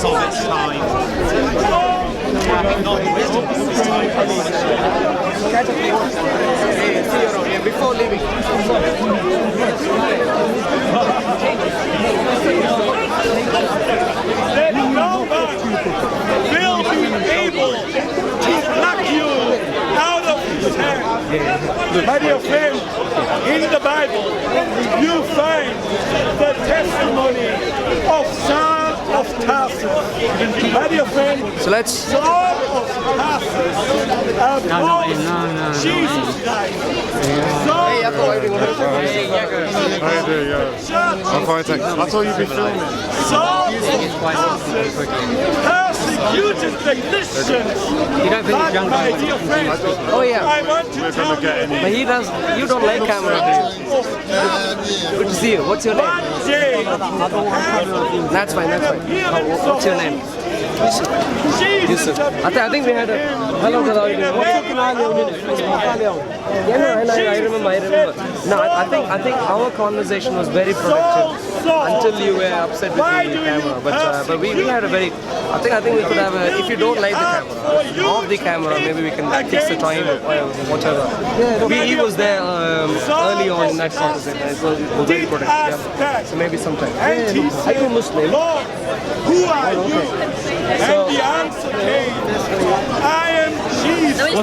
of its time. Not in wisdom of its time. Before leaving. That no man will be able to pluck you out of his hand. My dear friend, in the Bible, you find the testimony of Saul of Tarsus. My dear friend, So let's. Saul of Tarsus opposed Jesus Christ. Saul I'm fine, thanks. I thought you'd be filming. Saul of Tarsus persecuted the Christians. But my dear friend, Oh yeah. I want to tell you But he does. You don't like camera, do you? Good to see you. What's your name? one day That's fine. That's fine. What's your name? Yusuf. I think we had a. Hello, hello. I remember. No, I think our conversation was very productive until you were upset with the camera. But we had a very. I think we could have a. If you don't like the camera, off the camera, maybe we can fix the time or whatever. He was there early on in that conversation. It was very productive. Yeah. So maybe sometime. And he Are you Muslim? Lord, who are you? And the answer came, I am Jesus.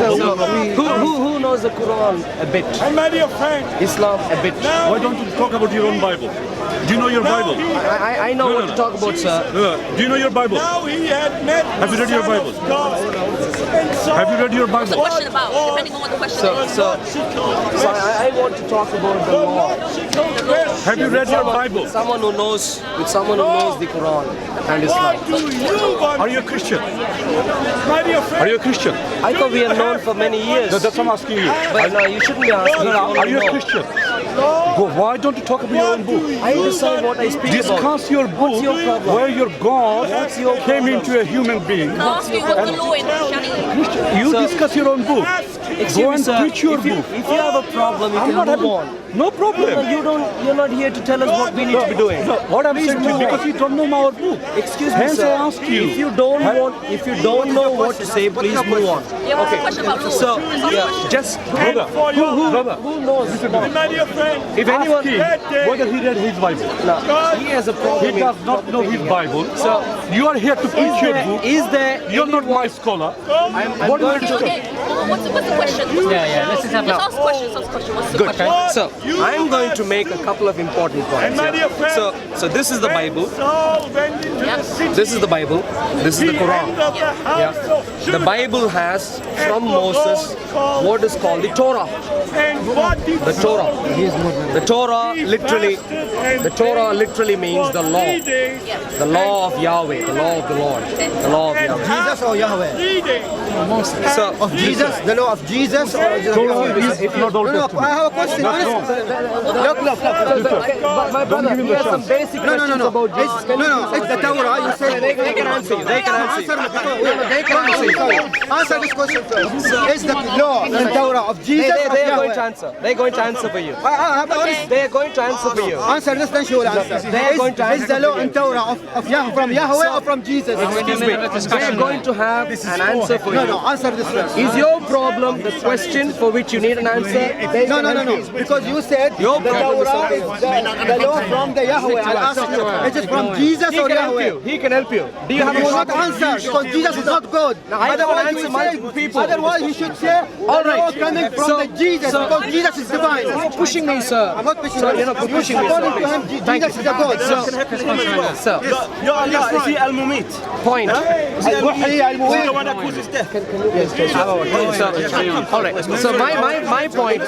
Who knows the Quran a bit? And my dear friend, Islam a bit? now Why don't you talk about your own Bible? Do you know your Bible? I know what to talk about, sir. Do you know your Bible? now he had met Have you read your Bible? God. And so Have you read your Bible? Question about, depending on what the question is. So I want to talk about the law. Have you read your Bible? Someone who knows the Quran and Islam. what do you want? Are you a Christian? My dear friend, Are you a Christian? I thought we are known for many years. That's what I'm asking you. But no, you shouldn't be asking. Are you a Christian? Why don't you talk about your own book? I decide what I speak about. Discuss your book What's your problem? where your God What's your came problem? into a human being. Can I ask you what the law in Sharia? You Sir. discuss your own book. Excuse Go me, and sir. preach your If you book. have a problem, you I'm can not move having, on. no problem. You're not here to tell us what we need to be doing. No, what I'm saying to you, because you don't know our book. Excuse me, Hence sir. I asked you. If you don't know what to say, please move on. Yeah, what's the question about law? So, yeah, just Brother, who knows? my dear friend, If anyone, ask him whether he read his Bible. he has a problem. He does not know his Bible. So you are here to preach your book. Is there? You're not my scholar. I'm What going is to. Okay, what's the question? Let's just ask questions. What's the Good. question? So I'm going to make a couple of important points. my dear friend, So this is the Bible. Saul went into the city. This is the Bible. This is the Quran. End of the house of The Judah. Bible has from Moses what is called the Torah. And what did The Torah. The Torah literally means the law. The law of Yahweh, the law of the Lord, the law of Yahweh. Jesus or Yahweh? So, Of Jesus, the law of Jesus or Torah is not Old No, I Testament. have a question. Look. my brother, he has some basic questions No. about Jesus. It's, no, it's the Torah. You say They can answer you. They can answer you. They can answer you. Answer this question first. Is the law and Torah of Jesus or They are going to Yahweh? answer. They're going to answer for you. I have honest. They are going to answer for you. Answer this, then she will answer. They are going to Is the law and Torah of Yahweh from Yahweh or from Jesus? Excuse me. They are going to have an answer for No, you. answer this first. Is your problem the question for which you need an answer? They No. can help you. Because you said Your the problem is Torah is the law from the Yahweh. I asked you, is it from Jesus He or can help Yahweh? you. He can help you. Do you have a You will not problem? answer because Jesus is not God. Now, I don't Otherwise, answer he will say- multiple people. Otherwise, he should say, All right. "Law coming from So- the Jesus so- because Jesus is divine." You're pushing me, sir. I'm not pushing So, you. you're not pushing me, According to sir. him, Jesus is a God. So, point. الوحي المويد. All right. So my point.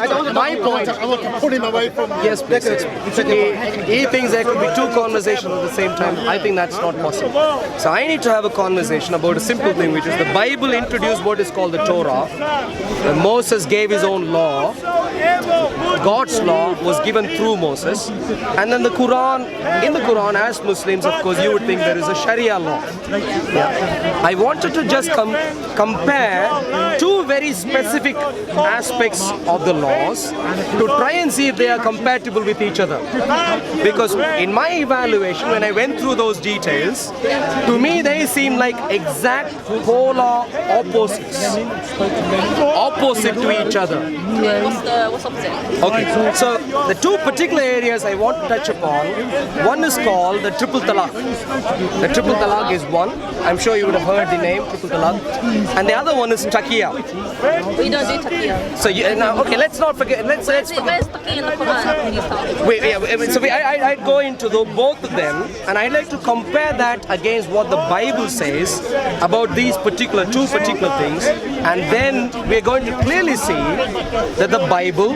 I want to put him away from Yes, please. He thinks there could be two conversations at the same time. I think that's not possible. So I need to have a conversation about a simple thing, which is the Bible introduced what is called the Torah. When Moses gave his own law. God's law was given through Moses, and then the Quran. In the Quran, as Muslims, of course, you would think there is a Sharia law. Yeah. I wanted to just come compare two very specific aspects of the laws to try and see if they are compatible with each other. Because in my evaluation, when I went through those details, to me they seem like exact polar opposites, opposite to each other. What's opposite? Okay, so the two particular areas I want to touch upon, one is called the triple talaq. The triple talaq is one. I'm sure you would have heard the name, triple talaq. And the other one is taqiyya. We don't do taqiyya. So now, okay, let's not forget. Let's Where's taqiyya in the Quran? Wait. I'd go into both of them, and I'd like to compare that against what the Bible says about these two particular things, and then we're going to clearly see that the Bible,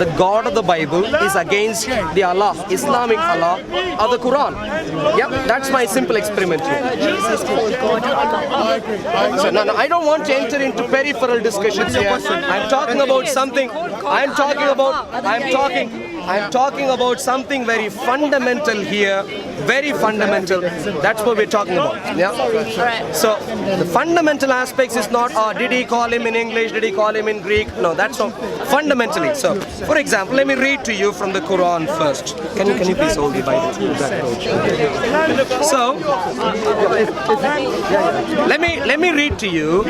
the God of the Bible, is against the Allah, Islamic Allah, or the Quran. Yep, that's my simple experiment here. Jesus called God Allah. So no, I don't want to enter into peripheral discussions here. I'm talking about something. I'm talking about something very fundamental here. Very fundamental. That's what we're talking about. Yeah. So the fundamental aspects is not, did he call him in English? Did he call him in Greek? No, that's not fundamentally. So, for example, let me read to you from the Quran first. Can you please hold the Bible? So, let me read to you.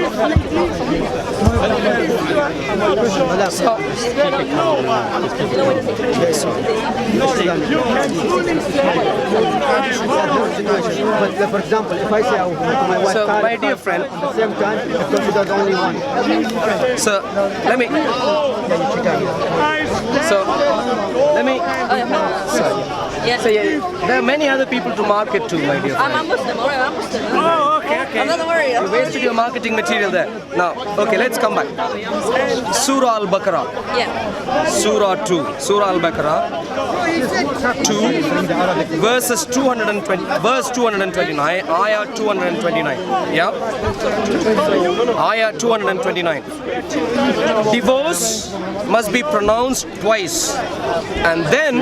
But for example, if I say my wife, so my dear friend, at the same time, I consider the only one. So let me. Yeah. So yeah, there are many other people to market to, my dear friend. I'm a Muslim. Alright, I'm Muslim. Oh, okay. I'm not worried. You wasted your marketing material there. Now, okay, let's come back. Surah Al-Baqarah. Yeah. Surah 2. Surah Al-Baqarah 2, verse 229, ayah 229. Yeah? Ayah 229. Divorce must be pronounced twice, and then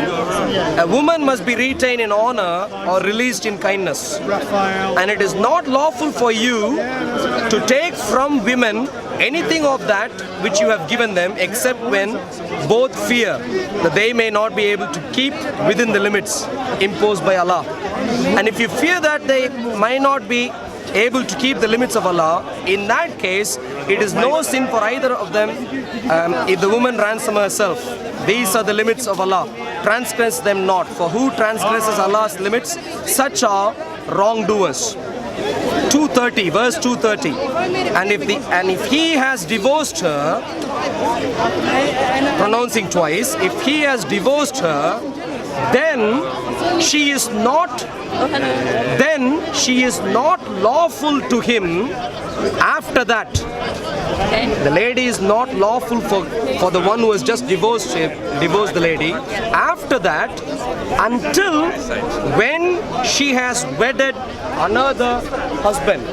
a woman must be retained in honor or released in kindness. And it is not lawful for you to take from women anything of that which you have given them, except when both fear that they may not be able to keep within the limits imposed by Allah. And if you fear that they might not be able to keep the limits of Allah, in that case, it is no sin for either of them if the woman ransom herself. These are the limits of Allah. Transgress them not. For who transgresses Allah's limits, such are wrongdoers. 230, verse 230. And if he has divorced her, pronouncing twice, if he has divorced her, then she is not lawful to him after that. The lady is not lawful for the one who has just divorced the lady after that, until when she has wedded another husband.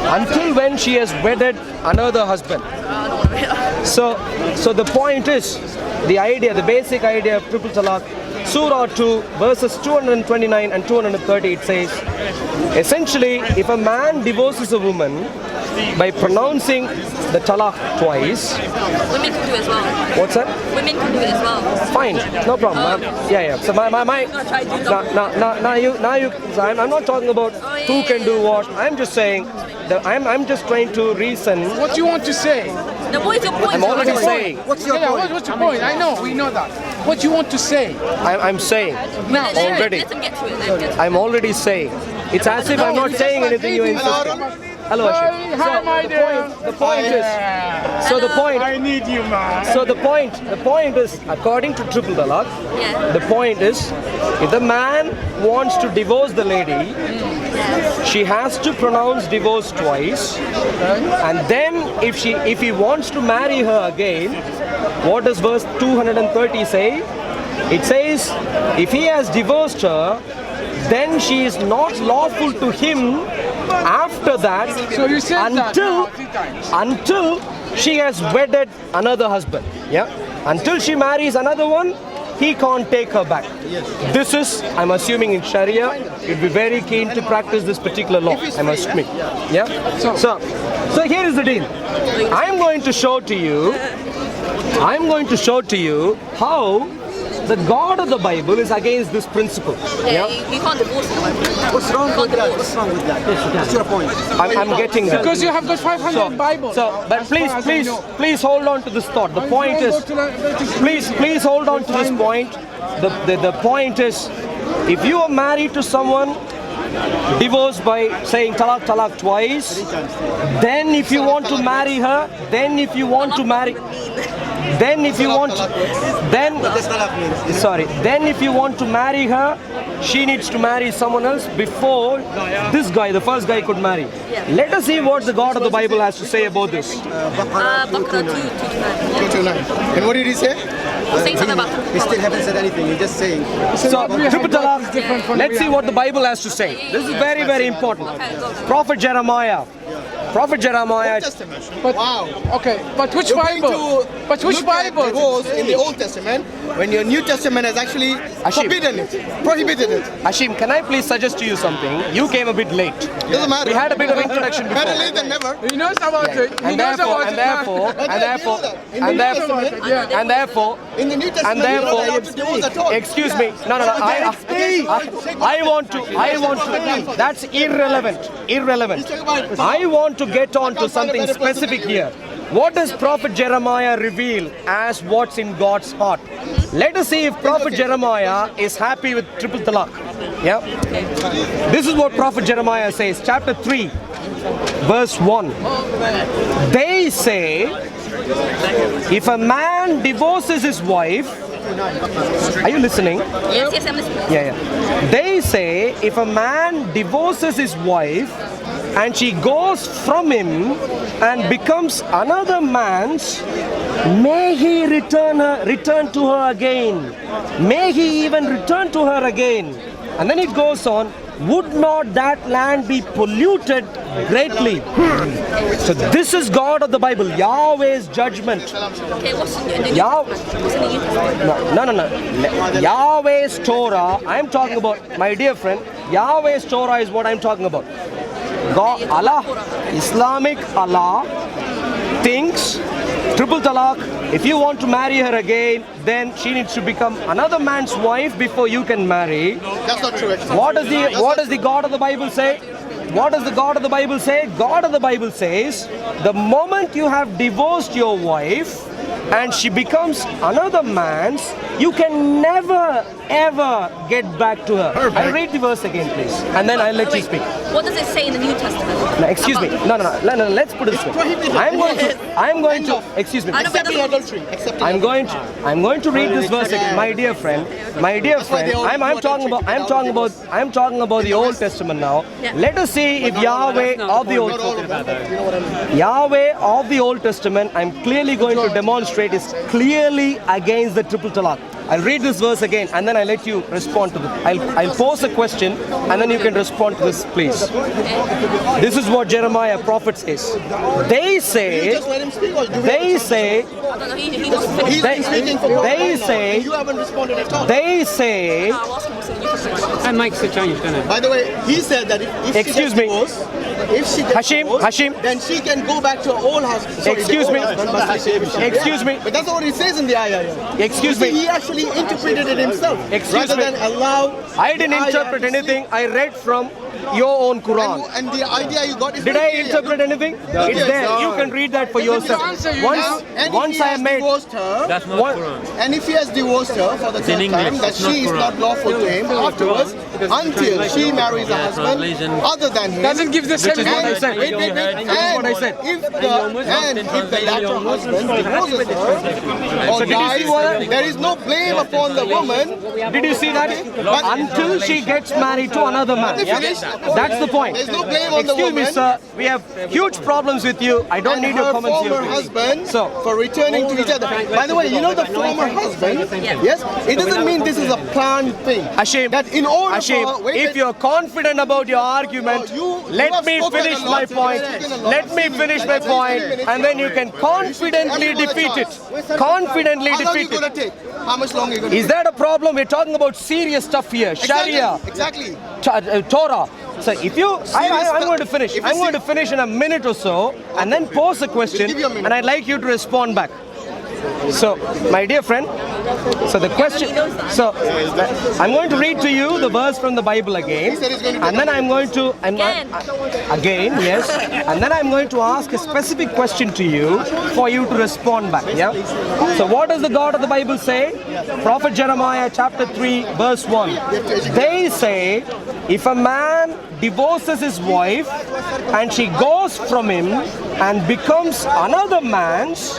Until when she has wedded another husband. So the point is, the basic idea of triple talaq, Surah 2, verses 229 and 230, it says, essentially, if a man divorces a woman by pronouncing the talaq twice. Women can do it as well. What's that? Women can do it as well. Fine, no problem. Yeah. So I'm not talking about who can do what. I'm just saying that I'm just trying to reason. What do you want to say? No, what is your point? I'm already saying. What's your point? What's your point? I know, we know that. What do you want to say? I'm saying Now, already. Let them get to it. I'm already saying. It's as if I'm not saying anything you insist. Hello, Sheikh. Hi, my dear. The point is. So the point. I need you, man. So the point is, according to triple talaq, Yeah. the point is, if the man wants to divorce the lady, she has to pronounce divorce twice, and then if he wants to marry her again, what does verse 230 say? It says, if he has divorced her, then she is not lawful to him after that, So you said until that 3 times. until she has wedded another husband. Yeah, until she marries another one, he can't take her back. This is, I'm assuming in Sharia, you'd be very keen to practice this particular law. I'm assuming. Yeah? So here is the deal. I'm going to show to you how the God of the Bible is against this principle. Yeah, you can't divorce them. What's wrong with that? What's wrong with that? What's your point? I'm getting that. Because you have got 500 Bibles. But please hold on to this thought. The point is, please hold on to this point. The point is, if you are married to someone, divorced by saying talak twice, then if you want to marry her, then if you want to marry her, she needs to marry someone else before this guy, the first guy, could marry. Let us see what the God of the Bible has to say about this. Baqarah 229. And what did he say? Saying something about He still haven't said anything. He's just saying. So, triple talaq, let's see what the Bible has to say. This is very, very important. Prophet Jeremiah. But, wow. Okay, but which Bible? But which Bible? Divorce in the Old Testament, when your New Testament has actually forbidden it, prohibited it. Ashim, can I please suggest to you something? You came a bit late. Doesn't matter. We had a bit of introduction before. Better late than never. He knows about it. He knows about it. And therefore, in the New Testament, you're not allowed to divorce at all. excuse me. No. I want to. That's irrelevant. I want to get on to something specific here. What does Prophet Jeremiah reveal as what's in God's heart? Let us see if Prophet Jeremiah is happy with triple talaq. Yeah. This is what Prophet Jeremiah says, chapter 3, verse 1. They say, if a man divorces his wife, are you listening? Yes, I'm listening. Yeah. They say, if a man divorces his wife and she goes from him and becomes another man's, may he return to her again. May he even return to her again. And then it goes on, would not that land be polluted greatly? So this is God of the Bible, Yahweh's judgment. Okay, what's in the New Testament? No. Yahweh's Torah, I'm talking about, my dear friend, Yahweh's Torah is what I'm talking about. God, Allah, Islamic Allah thinks triple talaq, if you want to marry her again, then she needs to become another man's wife before you can marry. That's not true. What does the God of the Bible say? What does the God of the Bible say? God of the Bible says, the moment you have divorced your wife and she becomes another man's, you can never ever get back to her. I'll read the verse again, please, and then I'll let you speak. What does it say in the New Testament? No, excuse me. No. Let's put it this way. I'm going to. Excuse me. Accepting adultery. I'm going to read this verse again, my dear friend. I'm talking about the Old Testament now. Let us see if Yahweh of the Old Testament, I'm clearly going to demonstrate, is clearly against the triple talaq. I'll read this verse again and then I'll let you respond to it. I'll pose a question and then you can respond to this, please. This is what Jeremiah prophet says. They say, Just let him speak, or do you I don't know, he doesn't He's been speaking for they say, you haven't responded at all. they say, I'll ask him what's in the New Testament. That makes a change, doesn't it? By the way, he said that if she Excuse gets me. divorced, if she gets divorced, Hashim. then she can go back to her old husband. Sorry, Excuse the me. old husband, not the Hashim. Excuse me. But that's not what he says in the ayah. Excuse You see, me. he actually interpreted it himself. Excuse rather me. than allow. I didn't the ayah interpret to anything. I read from your own Quran. And the idea you got is Did very I clear. interpret anything? It's there. You can read that for yourself. Once I made. That's not One- Quran. And if he has divorced her for the It's in third time, English, that it's not she is Quran. not lawful to him afterwards until she marries a Yeah, husband translation. other than him. Doesn't give the same is what I meaning. said. Wait. This is what I said. If the latter husband divorces her or So did you see dies, what- there is no blame upon the woman. Did you see that? Until she gets married to another man. Let me Yeah? finish. That's the point. There's no blame on the Excuse woman. me, sir. We have huge problems with you. I don't need your comments here. Former husband So, for returning to each other. By the way, you know the former husband? Yes? It doesn't mean this is a planned thing. Ashim, That in order Ashim, for... if you're confident about your argument, let me finish my point. Let me finish my point, and then you can confidently defeat it. Confidently How long are you defeat going it. to take? How much longer are you going to Is that a problem? We're talking about serious stuff here. Sharia, Exactly. Torah. So if you, I'm going to finish. If you I'm going to finish in a minute or so, and then pose a question, give you a minute. and I'd like you to respond back. So, my dear friend, so the question, so I'm going to read to you the verse from the Bible again, and then I'm going to, again, yes, and then I'm going to ask a specific question to you for you to respond back, yeah? So what does the God of the Bible say? Prophet Jeremiah chapter 3 verse 1. They say, if a man divorces his wife and she goes from him and becomes another man's,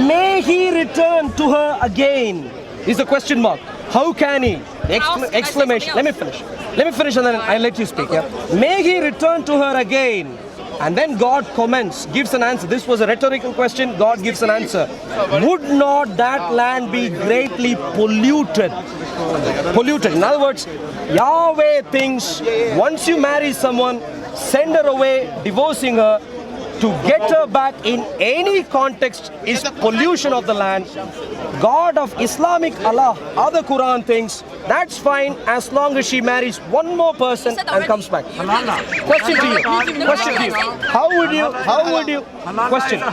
may he return to her again? Is the question mark. How can he? Exclamation. Let me finish. Let me finish and then I'll let you speak. Yeah? May he return to her again? And then God comments, gives an answer. This was a rhetorical question. God gives an answer. Would not that land be greatly polluted? Polluted. In other words, Yahweh thinks once you marry someone, send her away, divorcing her, to get her back in any context is pollution of the land. God of Islamic Allah, other Quran thinks that's fine as long as she marries one more person and comes back. Question to you. Question to you. How would you? Question. So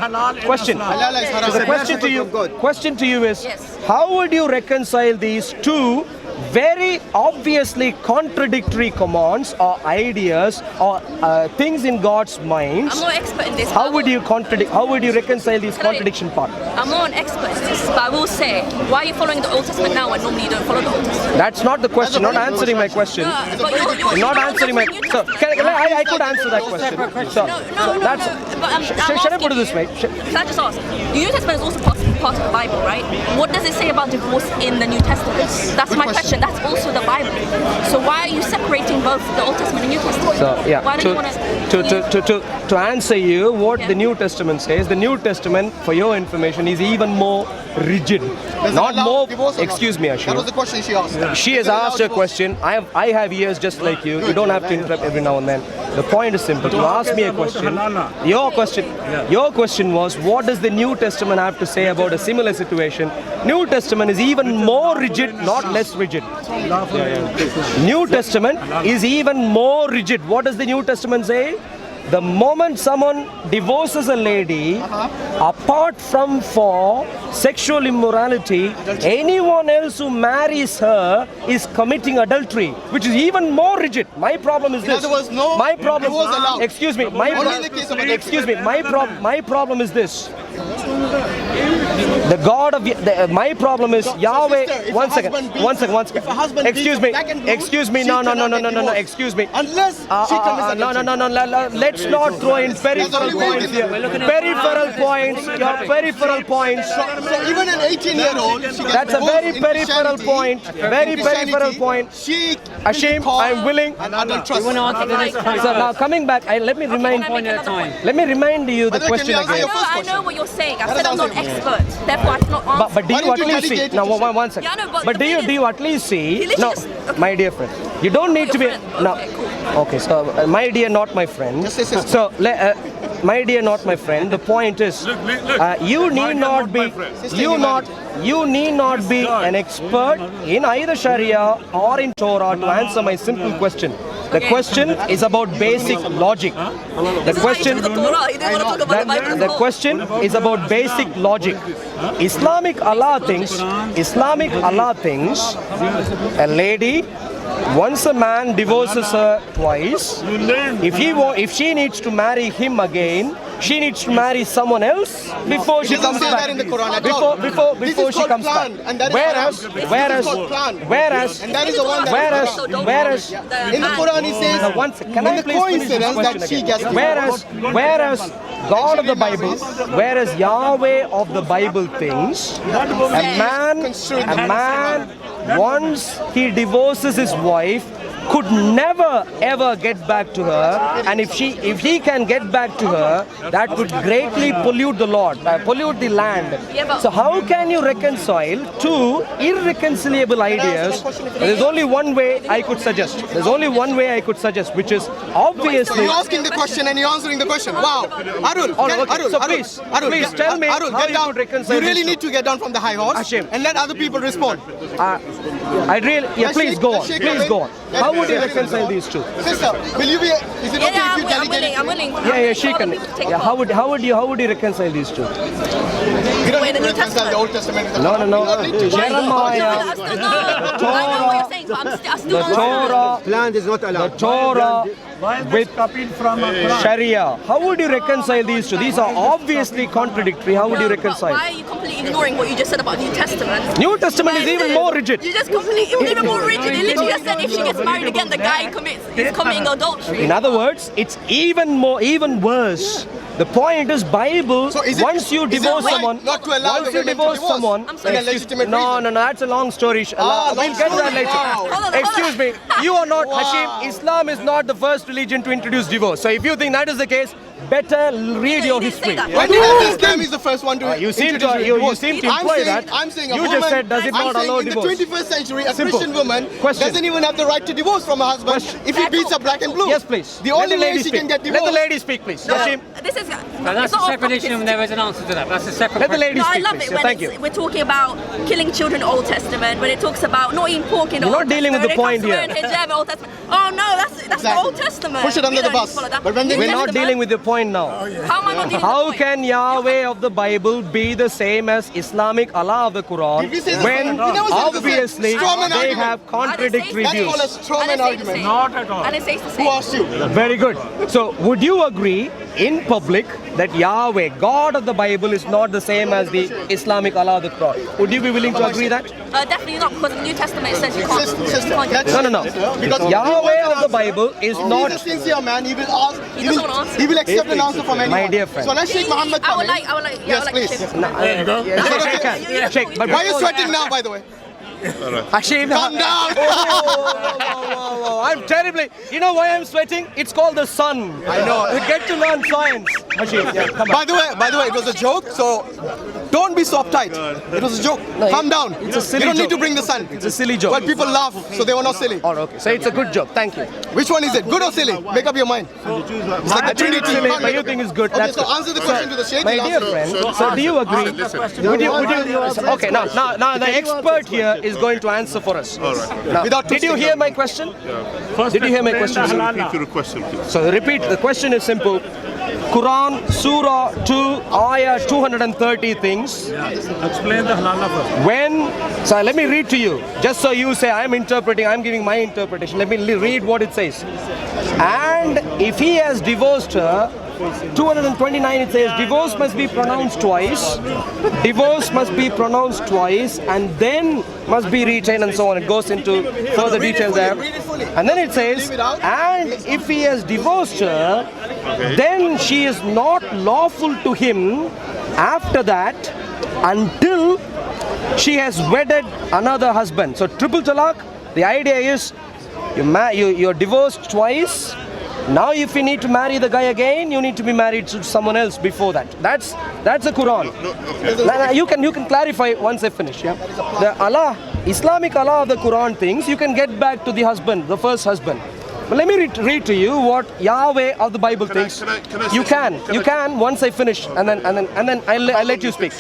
the question to you. Question to you is, how would you reconcile these two very obviously contradictory commands or ideas or things in God's mind? I'm not an expert in this. How would you reconcile these contradiction part? I'm not an expert in this, but I will say, why are you following the Old Testament now when normally you don't follow the Old Testament? That's not the question. Not answering my question. Not answering my. So I could answer that question. So that's. Should I put it this way? Can I just ask? The New Testament is also part of the Bible, right? What does it say about divorce in the New Testament? That's my question. That's also the Bible. So why are you separating both the Old Testament and New Testament? So yeah, Why don't you want to answer you what the New Testament says, the New Testament, for your information, is even more rigid. Not more. Excuse me, Ashim. That was the question she asked. She has asked her question. I have ears just like you. You don't have to interrupt every now and then. The point is simple. You ask me a question. Your question was, what does the New Testament have to say about a similar situation? New Testament is even more rigid, not less rigid. New Testament is even more rigid. What does the New Testament say? The moment someone divorces a lady, apart from for sexual immorality, anyone else who marries her is committing adultery, which is even more rigid. My problem is this. In other words, no divorce allowed. Excuse me. My problem is this. The God of my problem is Yahweh. One second. Excuse me. No. Excuse me. Unless she commits adultery. No. Let's not throw in peripheral points here. Peripheral points. So even an 18-year-old, that's a very peripheral point. Very peripheral point. Sheikh, Ashim, I'm willing. and other trust. So now coming back, let me remind you the question again. I know what you're saying. I said I'm not expert. Therefore, I cannot answer. But do you at least see? Now, one second. Yeah, no, but do you at least see? No, okay. my dear friend, you don't need to be. No. Okay, cool. Okay, so my dear, not my friend. So, my dear, not my friend. The point is, you need not be. You need not be an expert in either Sharia or in Torah to answer my simple question. The question is about basic logic. The question is about basic logic. Islamic Allah thinks a lady, once a man divorces her twice, if she needs to marry him again, she needs to marry someone else before she comes back. That in the Quran at Before she comes back. Whereas, and that is the one that in the Quran he says, can I please finish this question again? Whereas God of the Bible, whereas Yahweh of the Bible thinks a man once he divorces his wife, could never ever get back to her, and if he can get back to her, that would greatly pollute the pollute the land. So how can you reconcile two irreconcilable ideas? There's only one way I could suggest. Which is obviously. You're asking the question and you're answering the question. Wow. Arul, please tell me how you would reconcile. You really need to get down from the high horse Hashim. and let other people respond. Please go on. How would you reconcile these two? Sister, will you be? Is it okay if you delegate? I'm willing. Sheikh. How would you reconcile these two? You don't need to reconcile the Old Testament with the Quran. No. Jeremiah, I know what you're saying, but I still the Torah, Land is not allowed. the Torah with Sharia. How would you reconcile these two? These are obviously contradictory. How would you reconcile? Why are you completely ignoring what you just said about New Testament? New Testament is even more rigid. You just completely even more rigid. You literally just said if she gets married again, the guy is committing adultery. In other words, it's even worse. The point is, Bible. So is it, once you divorce someone, not to allow once you divorce someone, no, that's a long story. We'll get that later. Wow. Excuse me, you are not Hashim. Islam is not the first religion to introduce divorce. So if you think that is the case, better read your history. When Islam is the first one to You seem to imply that. I'm saying a you woman, just said does it not allow in divorce? the 21st century, a Simple. Christian woman Question. doesn't even have the right to divorce from her husband if he beats her black and blue. Yes, please. The only way she can get divorced. Let the lady speak, please. Hashim. This is. That's a separate issue, and there is an answer to that. That's a separate Let the question. lady No, I speak, love please. it when Thank you. we're talking about killing children Old Testament, when it talks about not eating pork in the You're Old not dealing with the Testament, point when it comes to wearing hijab, Old Testament. Oh no, that's the Old Testament. Push it under We the don't bus. follow that. But when they- New We're not Testament, dealing with the point now. How am I not dealing How with the point? can Yahweh of the Bible be the same as Islamic Allah of the Quran Did we say the when same? We never said the same. obviously Straw man they argument. have contradictory That's views? called a straw man argument. Not at all. And it says the same. Who asked you? Very good. So would you agree in public that Yahweh, God of the Bible, is not the same as the Islamic Allah of the Quran? Would you be willing to agree that? Definitely not, because in the New Testament it says you can't. Sister, you can't let's- do No. Because Yahweh of the Bible is He's a not. sincere man. He will ask. He doesn't want to answer. He will accept an answer from anyone. My dear friend. So let Sheikh Muhammad come in. I would like. Yes, please. Sheikh, but Why are you sweating now, by the way? Hashim, Calm down. Whoa. I'm terribly. You know why I'm sweating? It's called the sun. I know. You get to learn science. Hashim, yeah, come on. By the way, it was a joke. So don't be so uptight. It was a joke. Calm down. It's a silly You don't need joke. to bring the sun. It's a silly joke. But people laugh, so they were not silly. Oh, okay. So it's a good joke. Thank you. Which one is it? Good or silly? Make up your mind. It's like I the think it's Trinity. silly, can't but make you up think your- it's good. Okay, That's so good. answer the question to the Sheikh. My he'll dear answer it. friend, so do you agree? Would you? Okay, now the expert here is going to answer for us. Now, Without did you twisting hear them. my question? Did you hear my question? Repeat your question, please. So repeat. The question is simple. Quran, Surah 2, Ayah 230 things. Explain the halala first. So let me read to you, just so you say I'm interpreting, I'm giving my interpretation. Let me read what it says. And if he has divorced her, 229 it says, divorce must be pronounced twice. Divorce must be pronounced twice and then must be retained and so on. It goes into further detail there. And then it says, and if he has divorced her, then she is not lawful to him after that until she has wedded another husband. So triple talaq, the idea is you're divorced twice. Now if you need to marry the guy again, you need to be married to someone else before that. That's the Quran. You can clarify once I finish. Yeah? The Islamic Allah of the Quran things, you can get back to the husband, the first husband. But let me read to you what Yahweh of the Bible thinks. You can once I finish, and then I'll let you speak.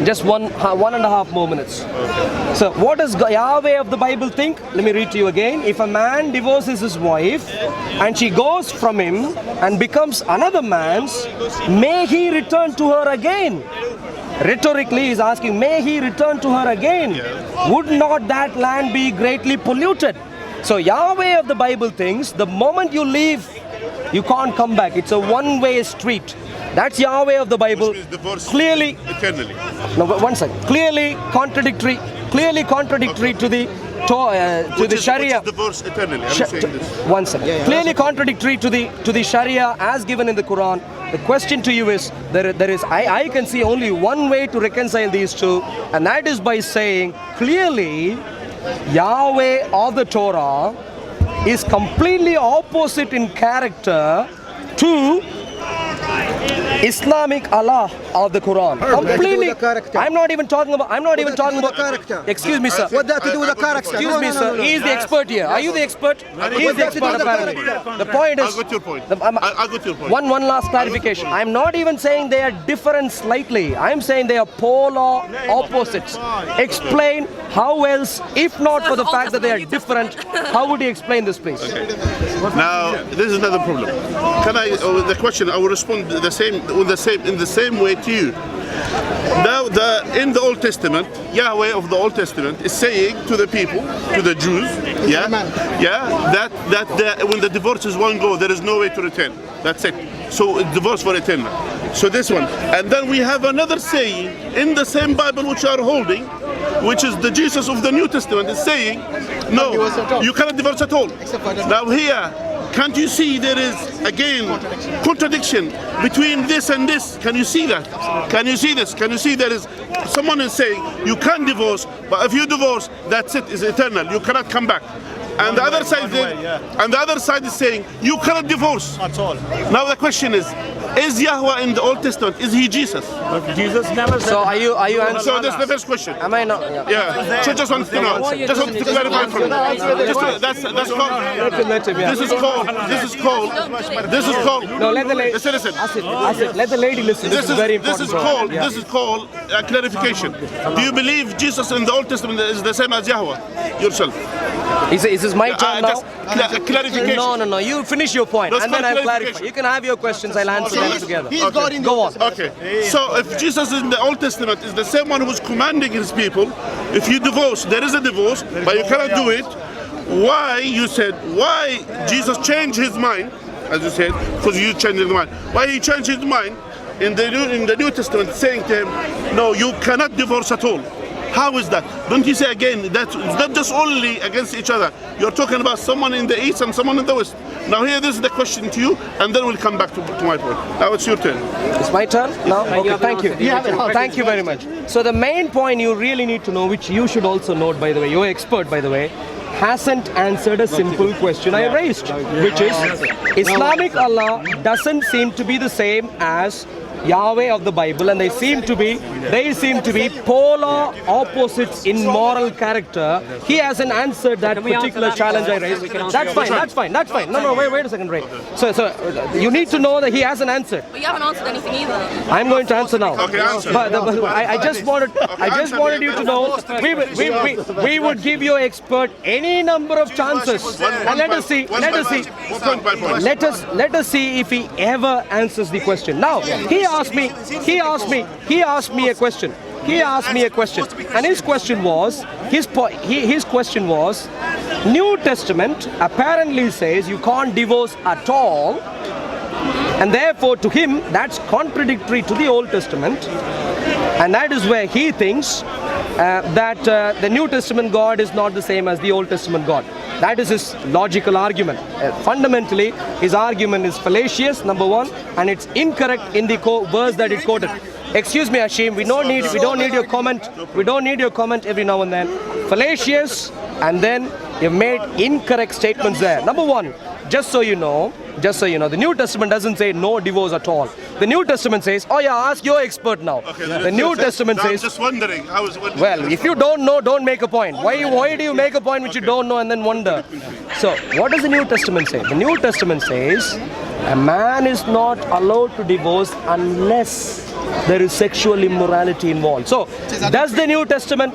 Just one and a half more minutes. So what does Yahweh of the Bible think? Let me read to you again. If a man divorces his wife and she goes from him and becomes another man's, may he return to her again? Rhetorically, he's asking, may he return to her again? Would not that land be greatly polluted? So Yahweh of the Bible thinks the moment you leave, you can't come back. It's a one-way street. That's Yahweh of the Bible. Clearly, eternally. no, one second. Clearly contradictory to the Sharia. Divorce eternally. I'm saying this. One second. Clearly contradictory to the Sharia as given in the Quran. The question to you is, I can see only one way to reconcile these two, and that is by saying clearly Yahweh of the Torah is completely opposite in character to Islamic Allah of the Quran. Completely. I'm not even talking about. character. Excuse me, sir. What that to do with the character? Excuse me, sir. He is the expert here. Are you the expert? He is the expert apparently. The point is. I got your point. I got your point. One last clarification. I'm not even saying they are different slightly. I'm saying they are polar opposites. Explain how else, if not for the fact that they are different, how would you explain this, please? Okay. Now, this is another problem. Can I? The question I will respond in the same way to you. Now, in the Old Testament, Yahweh of the Old Testament is saying to the people, to the Jews, that when the divorces won't go, there is no way to return. That's it. So it's divorce for eternal. So this one, and then we have another saying in the same Bible which you are holding, which is the Jesus of the New Testament is saying, no, you cannot divorce at all. Now here, can't you see there is again contradiction between this and this? Can you see that? Can you see this? Can you see there is someone is saying you can divorce, but if you divorce, that's it, is eternal. You cannot come back. And the other side is saying you cannot divorce at all. Now the question is Yahweh in the Old Testament, is he Jesus? Jesus never said. So are you answering? So that's the first question. Am I not? Yeah. So just want to know. Just want to clarify for you. That's called. This is called. No, let the lady. Listen. Let the lady listen. This is very important. This is called clarification. Do you believe Jesus in the Old Testament is the same as Yahweh yourself? Is this my turn now? Clarification. No. You finish your point, and then I'll clarify. You can have your questions. I'll answer them together. Go on. Okay. So if Jesus in the Old Testament is the same one who's commanding his people, if you divorce, there is a divorce, but you cannot do it. Why Jesus changed his mind, as you said, because you changed his mind. Why he changed his mind in the New Testament, saying to him, no, you cannot divorce at all. How is that? Don't you say again that it's not just only against each other. You're talking about someone in the East and someone in the West. Now here, this is the question to you, and then we'll come back to my point. Now it's your turn. It's my turn now? Okay, thank you. Thank you very much. So the main point you really need to know, which you should also note, by the way, you're expert, by the way, hasn't answered a simple question I raised, which is Islamic Allah doesn't seem to be the same as Yahweh of the Bible, and they seem to be polar opposites in moral character. He hasn't answered that particular challenge I raised. That's fine. No, wait a second, Ray. So you need to know that he hasn't answered. But you haven't answered anything either. I'm going to answer now. Okay, answer. But I just wanted you to know we would give your expert any number of chances, and let us see if he ever answers the question. Now he asked me a question. And his question was, New Testament apparently says you can't divorce at all, and therefore to him that's contradictory to the Old Testament, and that is where he thinks that the New Testament God is not the same as the Old Testament God. That is his logical argument. Fundamentally, his argument is fallacious, number one, and it's incorrect in the verse that it quoted. Excuse me, Hashim, we don't need your comment. We don't need your comment every now and then. Fallacious, and then you've made incorrect statements there. Number one, just so you know, the New Testament doesn't say no divorce at all. The New Testament says, oh yeah, ask your expert now. Okay, the New Testament says, I'm just wondering, well, if you don't know, don't make a point. Why do you make a point which you don't know and then wonder? So, what does the New Testament say? The New Testament says, a man is not allowed to divorce unless there is sexual immorality involved. So, does the New Testament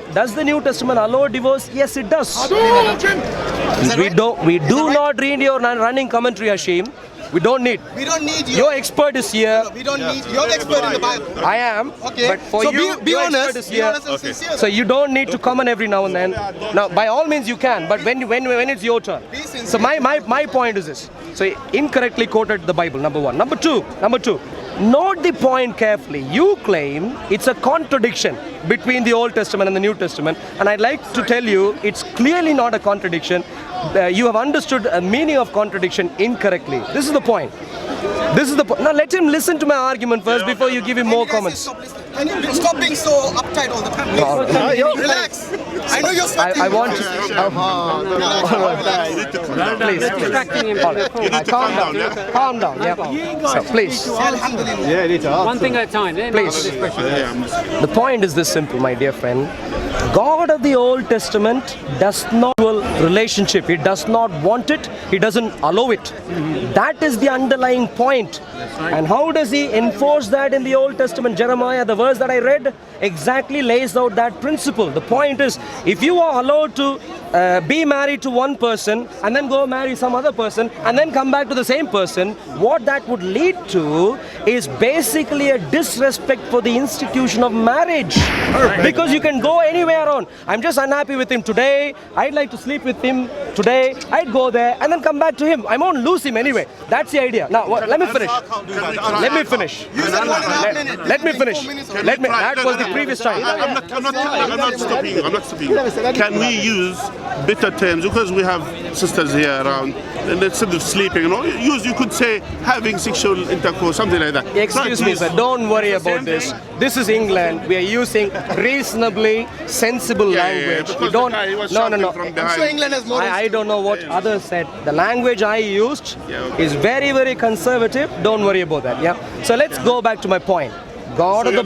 allow divorce? Yes, it does. We do not read your running commentary, Hashim. We don't need your expert is here. We don't need you're the expert in the Bible. I am. Okay. But for so you, be your honest. expert is here. Be honest and sincere. So you don't need to comment every now and then. Now, by all means, you can. But when it's your turn. So my point is this. So incorrectly quoted the Bible. Number one. Number two. Note the point carefully. You claim it's a contradiction between the Old Testament and the New Testament, and I'd like to tell you it's clearly not a contradiction. You have understood a meaning of contradiction incorrectly. This is the point. Now let him listen to my argument first before you give him more comments. Can you stop being so uptight all the time? Please. Relax. I know you're sweating. I want to. Please. Distracting him. You need to calm down, yeah? Calm down. Yeah. So, please. One thing at a time. Please. The point is this simple, my dear friend. God of the Old Testament does not relationship. He does not want it. He doesn't allow it. That is the underlying point. And how does he enforce that in the Old Testament? Jeremiah, the verse that I read, exactly lays out that principle. The point is, if you are allowed to be married to one person and then go marry some other person and then come back to the same person, what that would lead to is basically a disrespect for the institution of marriage. Because you can go anywhere on. I'm just unhappy with him today. I'd like to sleep with him today. I'd go there and then come back to him. I won't lose him anyway. That's the idea. Now, let me finish. Let me finish. Let me finish. That was the previous time. I'm not stopping you. I'm not stopping you. Can we use better terms, because we have sisters here around, and instead of sleeping, you could say having sexual intercourse, something like that. Excuse me, sir. Don't worry about this. This is England. We are using reasonably sensible language. Yeah, We don't. No. I'm sure England has more. I don't know what others said. The language I used is very, very conservative. Don't worry about that. Yeah. So let's go back to my point. God of the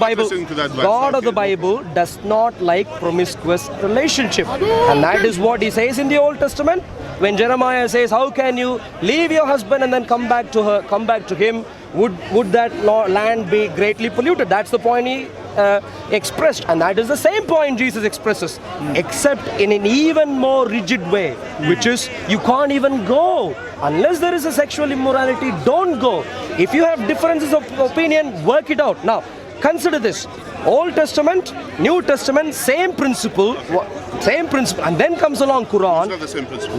Bible does not like promiscuous relationship, and that is what he says in the Old Testament. When Jeremiah says, "How can you leave your husband and then come back to him? Would that land be greatly polluted?" That's the point he expressed, and that is the same point Jesus expresses, except in an even more rigid way, which is you can't even go unless there is a sexual immorality. Don't go. If you have differences of opinion, work it out. Now, consider this: Old Testament, New Testament, same principle, and then comes along Quran. It's not the same principle.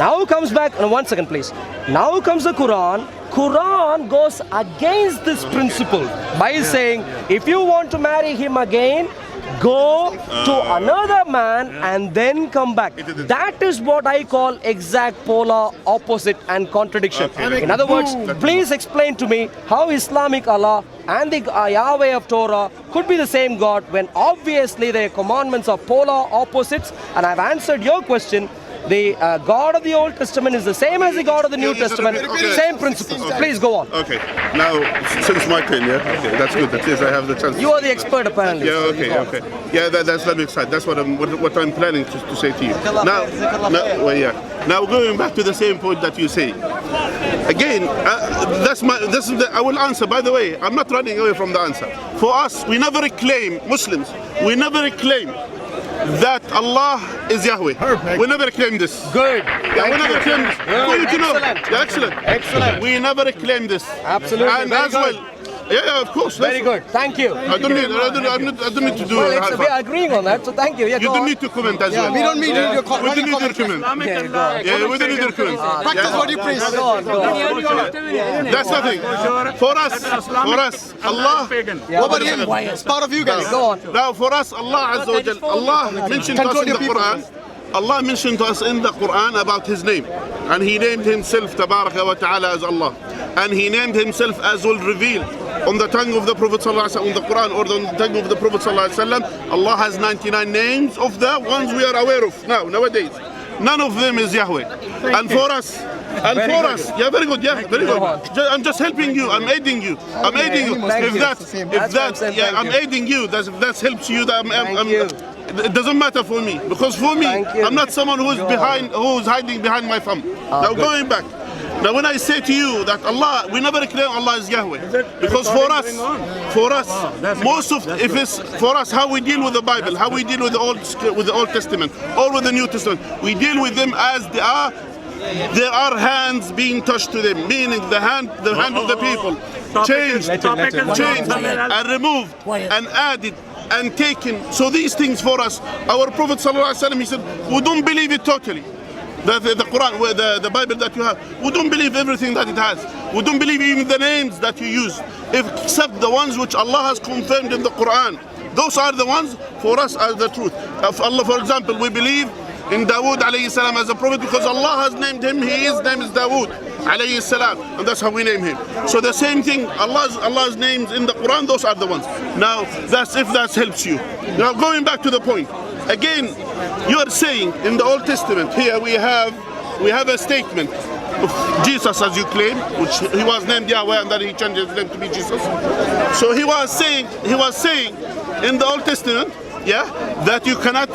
Now comes back. No, 1 second, please. Now comes the Quran. Quran goes against this principle by saying, if you want to marry him again, go to another man and then come back. That is what I call exact polar opposite and contradiction. In other words, please explain to me how Islamic Allah and the Yahweh of Torah could be the same God when obviously their commandments are polar opposites. And I've answered your question. The God of the Old Testament is the same as the God of the New Testament. Same principles. Please go on. Okay. Now, since my turn, okay, that's good. At least I have the chance. You are the expert, apparently. Yeah. Okay. Yeah, that's that makes sense. That's what I'm planning to say to you. Now going back to the same point that you say. Again, I will answer. By the way, I'm not running away from the answer. For us, we never claim, Muslims, we never claim that Allah is Yahweh. Perfect. We never claim this. Good. Yeah, we never claim this. Excellent. Excellent. We never claim this. Absolutely. And very as good. well. Yeah, of course. Very good. Thank you. I don't need to do well, we are agreeing on that, so thank you. Yeah, you don't need to comment as well. We don't need your comment. We don't need your comment. Yeah, we don't need your comment. Practice what you preach. Go on. That's nothing. For us, Allah. What about him? It's part of you guys. Go on. Now, for us, Allah Azza wa Jal, Allah mentioned to us in the Quran. Allah mentioned to us in the Quran about His name, and He named Himself Tabaraka wa Ta'ala as Allah, and He named Himself as will reveal on the tongue of the Prophet Sallallahu Alaihi Wasallam, on the Quran or on the tongue of the Prophet Sallallahu Alaihi Wasallam. Allah has 99 names of the ones we are aware of nowadays. None of them is Yahweh. And for us, yeah, very good. I'm just helping you. I'm aiding you. I'm aiding you. That helps you. It doesn't matter for me, because for me, I'm not someone who's hiding behind my thumb. Now going back. Now when I say to you that Allah, we never claim Allah is Yahweh, because for us, how we deal with the Bible, how we deal with the Old Testament or with the New Testament, we deal with them as they are. There are hands being touched to them, meaning the hand of the people changed and removed and added and taken. So these things for us, our Prophet ﷺ, he said, we don't believe it totally. The Quran, the Bible that you have, we don't believe everything that it has. We don't believe even the names that you use, except the ones which Allah has confirmed in the Quran. Those are the ones for us as the truth. Of Allah, for example, we believe in Dawood alayhi salam as a prophet because Allah has named him. His name is Dawood. alayhi salam, and that's how we name him. So the same thing, Allah's names in the Quran, those are the ones. Now, that's if that helps you. Now, going back to the point, again, you are saying in the Old Testament, here we have a statement of Jesus, as you claim, which he was named Yahweh and then he changed his name to be Jesus. So he was saying in the Old Testament, yeah, that you cannot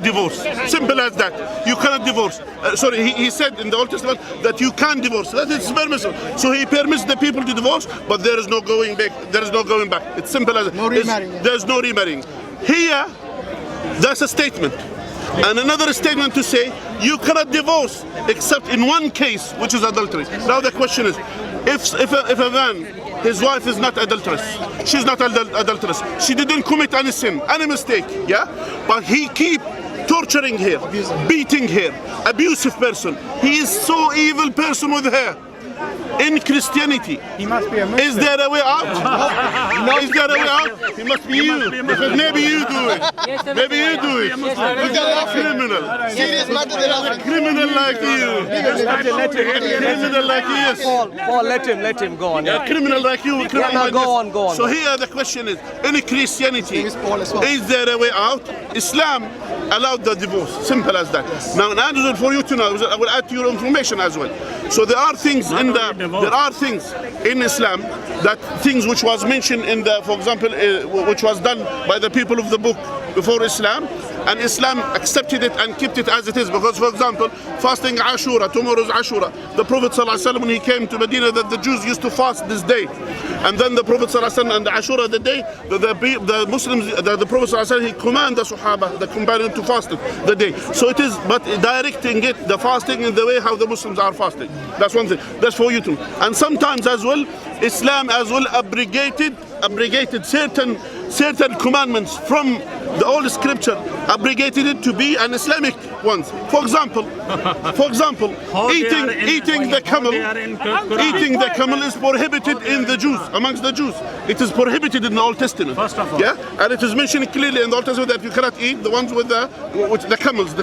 divorce. Simple as that. You cannot divorce. He said in the Old Testament that you can divorce. That is permissible. So he permits the people to divorce, but there is no going back. There is no going back. It's simple as no remarrying. There is no remarrying. Here, that's a statement. And another statement to say you cannot divorce except in one case, which is adultery. Now the question is, if a man, his wife is not adulteress, she's not adulteress, she didn't commit any sin, any mistake, yeah, but he keep torturing her, beating her, abusive person, he is so evil person with her. In Christianity, he must be a Muslim. Is there a way out? No. Is there a way out? He must be you. Because maybe you do it. Maybe you do it. You're a criminal. Serious matter. A criminal like you. Criminal like you. Paul, let him go on. A criminal like you. Go on. So here the question is, in Christianity, is there a way out? Islam allowed the divorce. Simple as that. Now, for you to know, I will add to your information as well. So there are things in Islam, that things which was mentioned in the, for example, which was done by the people of the book before Islam, and Islam accepted it and kept it as it is. Because, for example, fasting Ashura, tomorrow's Ashura, the Prophet ﷺ, when he came to Medina, that the Jews used to fast this day, and then the Prophet ﷺ, and the Ashura, the day, the Muslims, the Prophet ﷺ, he commanded the Sahaba, the companion, to fast the day. So it is, but directing it, the fasting in the way how the Muslims are fasting. That's one thing. That's for you too. And sometimes as well, Islam as well abrogated certain commandments from the old scripture, abrogated it to be an Islamic ones. For example, eating the camel is prohibited in the Jews, amongst the Jews. It is prohibited in the Old Testament. First of all. Yeah, and it is mentioned clearly in the Old Testament that you cannot eat the ones with the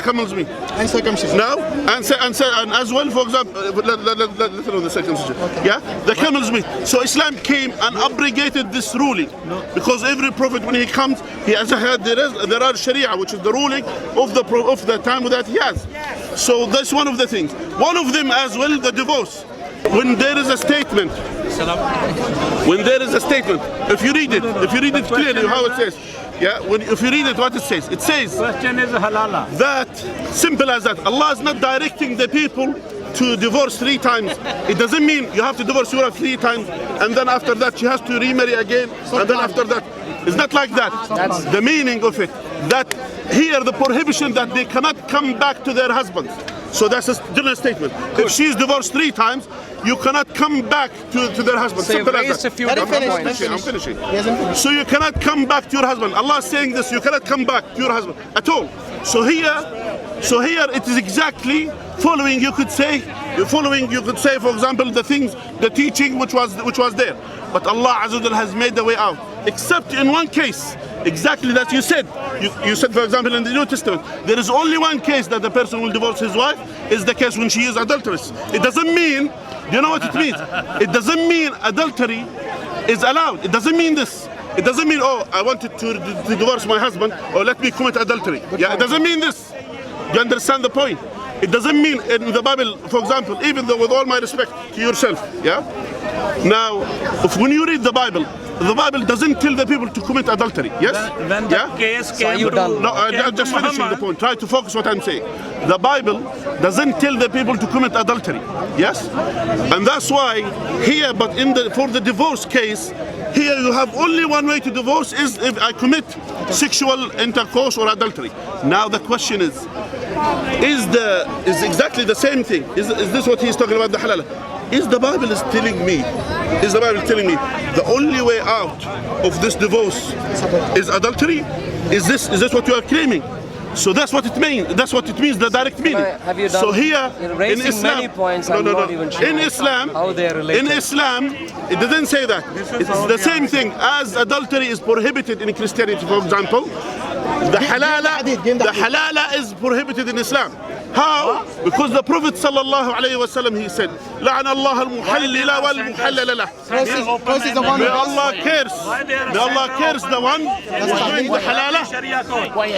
camels meat. And circumcision. Now, and as well, for example, let's know the second suggestion. Yeah, the camels meat. So Islam came and abrogated this ruling, because every prophet when he comes, he has had there are Sharia, which is the ruling of the time that he has. So that's one of the things. One of them as well, the divorce. When there is a statement, if you read it clearly, how it says. Yeah, if you read it, what it says? It says Question is halala. That, simple as that. Allah is not directing the people to divorce 3 times. It doesn't mean you have to divorce your wife 3 times, and then after that she has to remarry again, and then after that. It's not like that. That's the meaning of it. That here the prohibition that they cannot come back to their husbands. So that's a general statement. If she's divorced 3 times, you cannot come back to their husband. So simple as that. I'm finishing. So you cannot come back to your husband. Allah is saying this, you cannot come back to your husband at all. So here it is exactly following, you could say, for example, the teaching which was there. But Allah Azza wa Jalla has made the way out. Except in one case, exactly that you said. You said, for example, in the New Testament, there is only one case that the person will divorce his wife, is the case when she is adulteress. It doesn't mean, do you know what it means? It doesn't mean adultery is allowed. It doesn't mean this. It doesn't mean, oh, I wanted to divorce my husband, or let me commit adultery. Yeah, it doesn't mean this. Do you understand the point? It doesn't mean in the Bible, for example, even though with all my respect to yourself, yeah? Now, when you read the Bible doesn't tell the people to commit adultery, yes? When the case came to No, I'm just finishing the point. Try to focus what I'm saying. The Bible doesn't tell the people to commit adultery, yes? And that's why here, but for the divorce case, here you have only one way to divorce is if I commit sexual intercourse or adultery. Now the question is exactly the same thing. Is this what he's talking about, the halal? Is the Bible telling me the only way out of this divorce is adultery? Is this what you are claiming? So that's what it means. That's what it means, the direct meaning. Have you done, so here in Islam, many points, not even sure in Islam, how they are related. In Islam, it doesn't say that. It's the same thing as adultery is prohibited in Christianity, for example. The halala is prohibited in Islam. How? Because the Prophet sallallahu alayhi wasallam, he said, لَعْنَ اللَّهَ الْمُحَلِّلَ وَالْمُحَلَّلَ لَهُ. May Allah curse the one who's doing the halala.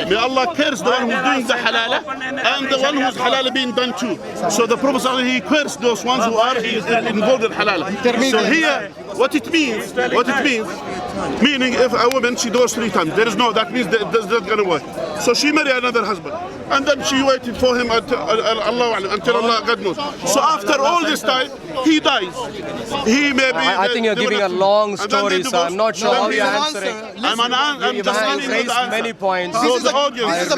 May Allah curse the one who's doing the halala and the one who's halala being done too. So the Prophet sallallahu alayhi, he cursed those ones who are involved in halala. So here, what it means, meaning if a woman, she divorced 3 times, that means that's not going to work. So she married another husband, and then she waited for him until Allah, God knows. So after all this time, he dies. He may be. I think you're giving a long story, so I'm not sure how you're answering. I'm just raised many points. So the audience,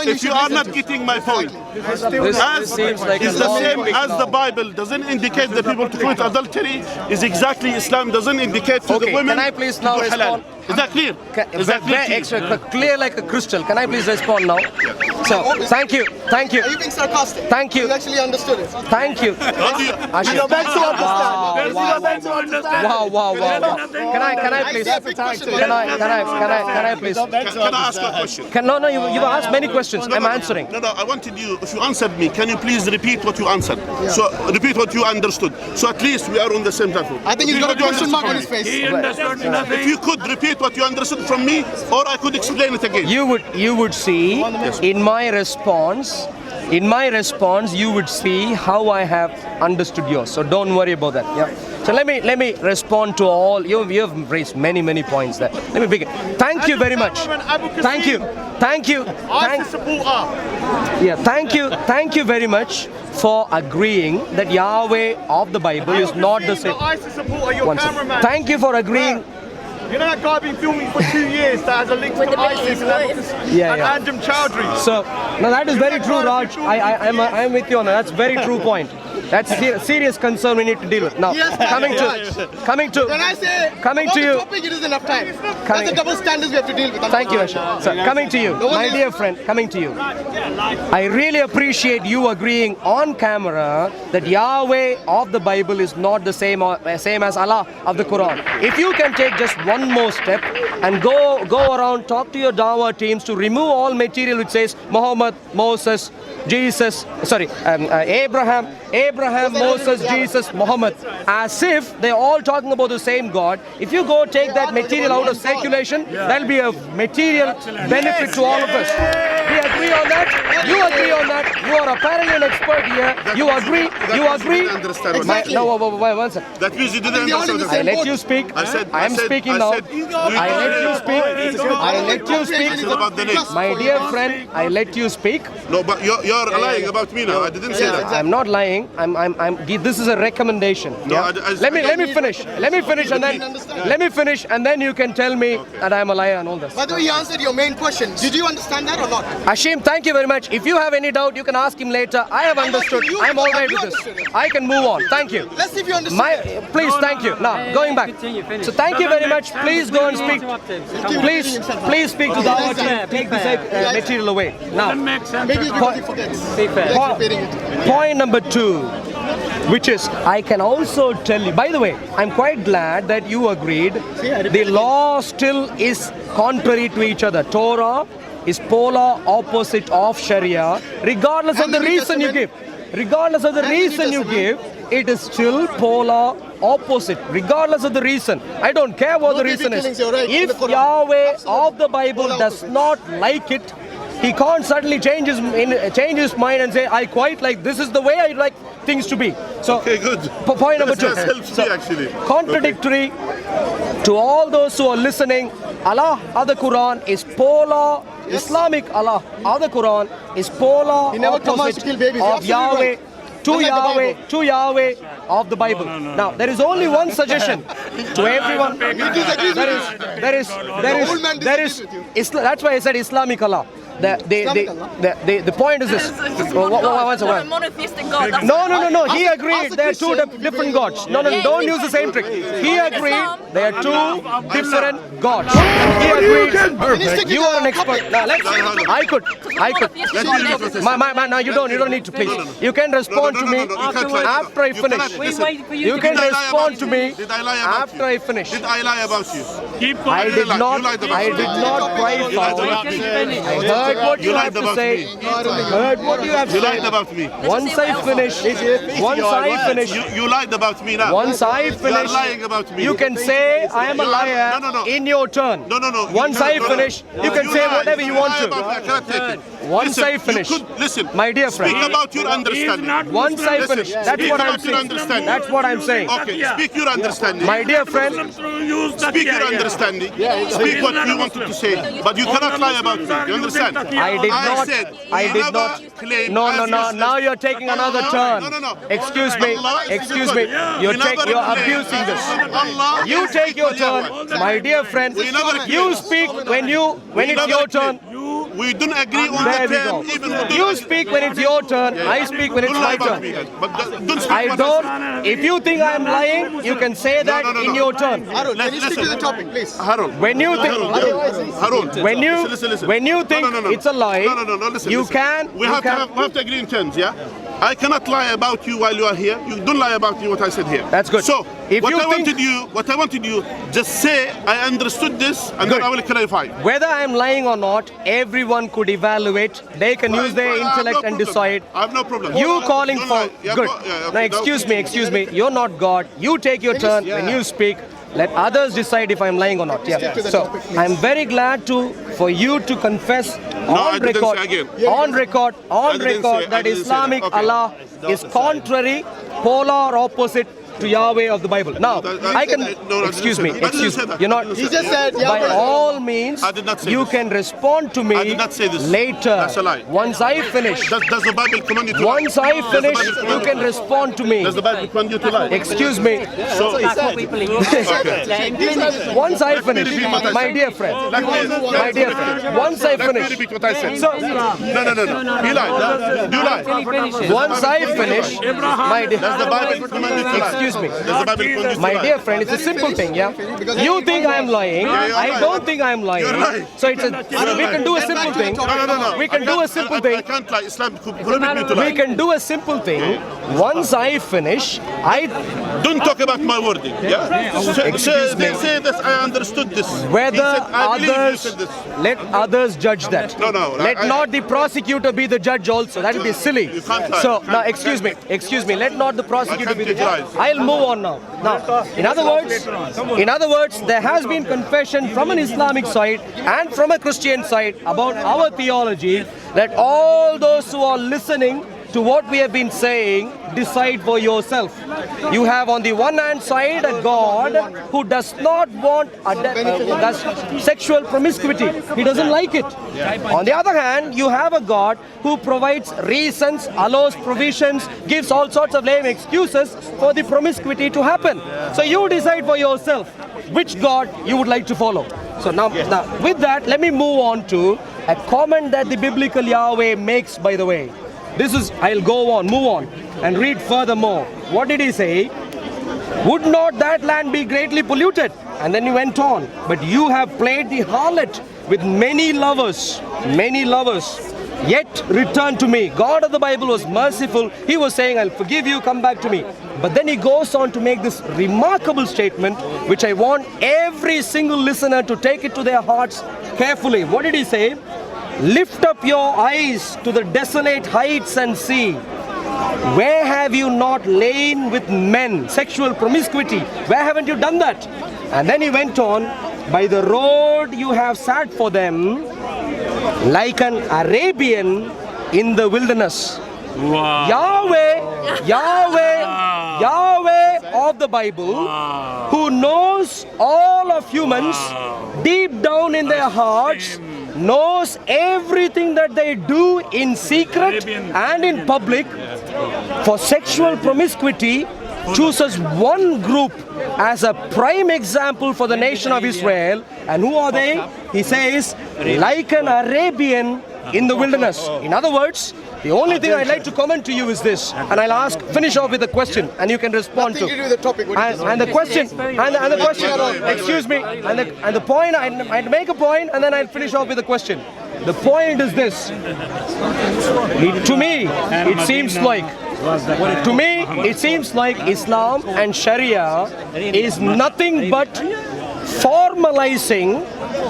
if you are not getting my point, this seems like it's the same as the Bible doesn't indicate the people to commit adultery. Is exactly Islam doesn't indicate to the women. Can I please now respond? Is that clear? Is that clear like a crystal? Can I please respond now? So, thank you. Are you being sarcastic? Thank you. You actually understood it. Thank you. Ashim, you're meant to understand. Wow. Can I please? Can I please? Can I ask a question? No, you've asked many questions. I'm answering. No, I wanted you, if you answered me, can you please repeat what you answered? So, repeat what you understood. So at least we are on the same platform. I think he's got a question mark on his face. If you could repeat what you understood from me, or I could explain it again. You would see in my response, you would see how I have understood yours. So don't worry about that. Yeah. So let me respond to all. You have raised many points there. Let me begin. Thank you very much. Thank you. Thank you very much for agreeing that Yahweh of the Bible is not the same. Thank you for agreeing. You know that guy been filming for 2 years that has a link to ISIS and Adam Chowdhury. So, no, that is very true, Raj. I am with you on that. That's very true point. That's a serious concern we need to deal with. Now, coming to When I say coming to you. topic, it is enough time. That's the double standards we have to deal with. Thank you, Ashim. So, coming to you, my dear friend, coming to you. I really appreciate you agreeing on camera that Yahweh of the Bible is not the same as Allah of the Quran. If you can take just one more step and go around, talk to your Dawah teams to remove all material which says Muhammad, Moses, Jesus, Abraham, Moses, Jesus, Muhammad, as if they're all talking about the same God. If you go take that material out of circulation, that'll be a material benefit to all of us. We agree on that. You agree on that. You are apparently an expert here. You agree. No, one second. That means you didn't understand. I let you speak. I am speaking now. I let you speak. My dear friend, I let you speak. No, but you're lying about me now. I didn't say that. I'm not lying. This is a recommendation. Yeah? Let me finish. Let me finish and then you can tell me that I'm a liar and all this. By the way, he answered your main question. Did you understand that or not? Ashim, thank you very much. If you have any doubt, you can ask him later. I have understood. I'm all right with this. I can move on. Thank you. Let's see if you understand. Please, thank you. Now, going back. So thank you very much. Please go and speak. Please speak to the Dawah team. Take this material away. Now, Maybe it's because he forgets. point number 2, which is, I can also tell you, by the way, I'm quite glad that you agreed the law still is contrary to each other. Torah is polar opposite of Sharia, regardless of the reason you give. Regardless of the reason you give, it is still polar opposite, regardless of the reason. I don't care what the reason is. If Yahweh of the Bible does not like it, he can't suddenly change his mind and say, I quite like, this is the way I like things to be. So, okay, good. Point number 2. Contradictory to all those who are listening, Allah of the Quran is polar, Islamic Allah of the Quran is polar opposite of Yahweh, to Yahweh of the Bible. Now, there is only one suggestion to everyone. That's why I said Islamic Allah. The point is this. A monotheistic God. No. He agreed there are 2 different gods. No, don't use the same trick. He agreed there are 2 different God. He agrees. Perfect. You are an expert. Now let's. I could. No, you don't need to, please. You can respond to me after I finish. You can respond to me after I finish. Did I lie about you? I did not cry foul. I heard what you have to say. You lied about me. Once I finish. You lied about me now. Once I finish. You are lying about me. You can say I am a liar in your turn. No. Once I finish, you can say whatever you want to. I cannot take it. Once I finish. Listen, my dear friend. Speak about your understanding. Once I finish. That's what I'm saying. That's what I'm saying. Okay, speak your understanding. My dear friend. Speak your understanding. Speak what you wanted to say. But you cannot lie about me. You understand? I did not. No. Now you're taking another turn. No. Excuse me. You're abusing this. You take your turn, my dear friend. You speak when it's your turn. We don't agree on There the we term. go. You speak when it's your turn. I speak when it's my turn. I don't. If you think I'm lying, you can say that in your turn. Arul, can you stick to the topic, please? Harul. When you think, Listen. when you think it's a lie, listen. you can. We have to agree in terms, yeah? I cannot lie about you while you are here. You don't lie about me what I said here. That's good. So, If what you I wanted you, just say I understood this, and then I will clarify. Whether I am lying or not, everyone could evaluate. They can use their intellect and decide. I have no problem. You calling Don't for lie. Yeah, good. okay, Now, excuse me. You're not God. You take your turn when you speak. Let others decide if I'm lying or not. Yeah. So I'm very glad for you to confess on record that Islamic Allah is contrary, polar opposite to Yahweh of the Bible. Now, excuse me. You're not. He just said, By all means, I did not say you this. can respond to me I did not say this. later. That's a lie. Once I finish. Does the Bible command you to lie? Once I finish, you can respond to me. Does the Bible command you to lie? Excuse me. Once I finish, my dear friend. Once I finish. Repeat what I said. So, No. You lied. You lied. once I finish, my dear. Does the Bible command you to lie? Excuse me. Does the Bible command you to My lie? dear friend, it's a simple thing, yeah? You think I'm lying, I don't think I'm lying. So we can do a simple thing. No. We can do a simple thing. I can't lie. Islam prohibit me to We lie. can do a simple thing. Once I finish, Don't talk about my wording. Yeah. They say this. I understood this. whether I believe you others, said this. let others judge that. No. Let not the prosecutor be the judge also. That would be silly. You can't lie. So now, excuse me. Let not the prosecutor be the judge. I'll move on now. In other words, there has been confession from an Islamic side and from a Christian side about our theology. Let all those who are listening to what we have been saying decide for yourself. You have on the one hand side a God who does not want sexual promiscuity. He doesn't like it. On the other hand, you have a God who provides reasons, allows provisions, gives all sorts of lame excuses for the promiscuity to happen. So you decide for yourself which God you would like to follow. So now with that, let me move on to a comment that the biblical Yahweh makes, by the way. I'll move on and read furthermore. What did he say? Would not that land be greatly polluted? And then he went on. But you have played the harlot with many lovers. Yet return to me. God of the Bible was merciful. He was saying, I'll forgive you, come back to me. But then he goes on to make this remarkable statement, which I want every single listener to take it to their hearts carefully. What did he say? Lift up your eyes to the desolate heights and see. Where have you not lain with men? Sexual promiscuity. Where haven't you done that? And then he went on, by the road you have sat for them, like an Arabian in the wilderness. Wow. Yahweh of the Bible, who knows all of humans deep down in their hearts, knows everything that they do in secret and in public. For sexual promiscuity, chooses one group as a prime example for the nation of Israel. And who are they? He says, like an Arabian in the wilderness. In other words, The only thing I'd like to comment to you is this, and I'll finish off with a question, and you can respond to. Nothing to do with the topic. And the question, excuse me, and the point, I'd make a point, and then I'll finish off with a question. The point is this. To me, it seems like Islam and Sharia is nothing but formalizing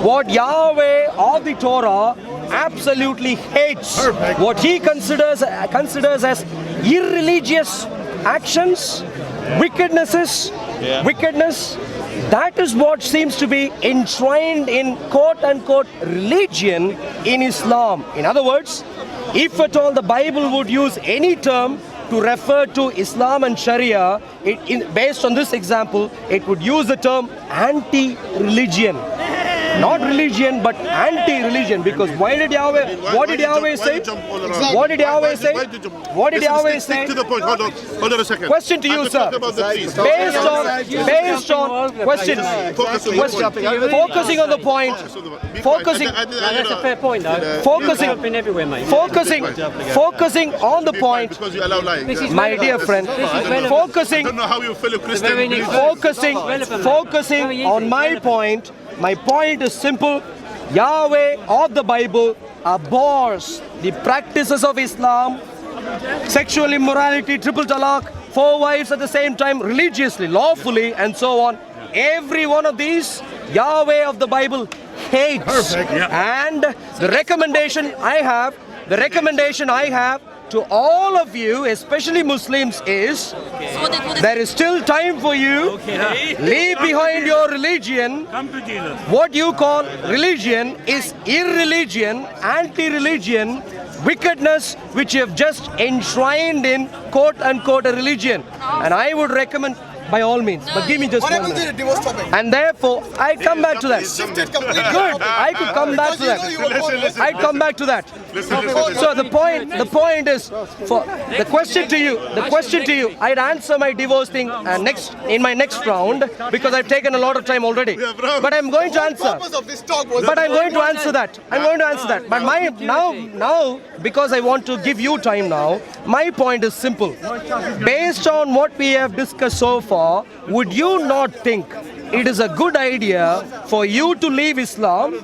what Yahweh of the Torah absolutely hates, what he considers as irreligious actions, wickedness. That is what seems to be enshrined in quote-unquote religion in Islam. In other words, if at all the Bible would use any term to refer to Islam and Sharia, based on this example, it would use the term anti-religion. Not religion, but anti-religion. Because what did Yahweh say? What did Yahweh say? What did Yahweh say? To the point. Hold on a second. Question to you, sir. Based on questions. Focusing on the point. That's a fair point, though. Focusing everywhere, mate. Focusing on the point. Because you allow lying. My dear friend, focusing I don't know how you fellow Christian. focusing on my point. My point is simple. Yahweh of the Bible abhors the practices of Islam, sexual immorality, triple talaq, 4 wives at the same time, religiously, lawfully, and so on. Every one of these, Yahweh of the Bible hates. And the recommendation I have to all of you, especially Muslims, is there is still time for you. Leave behind your religion. What you call religion is irreligion, anti-religion, wickedness, which you have just enshrined in quote-unquote a religion. And I would recommend, by all means, but give me just 1 minute. To the divorce topic? And therefore, I come back to that. Good. I could come back to that. I'd come back to that. So the point is, for the question to you, I'd answer my divorce thing in my next round, because I've taken a lot of time already. But I'm going to answer. But I'm going to answer that. But now, because I want to give you time now, my point is simple. Based on what we have discussed so far, would you not think it is a good idea for you to leave Islam,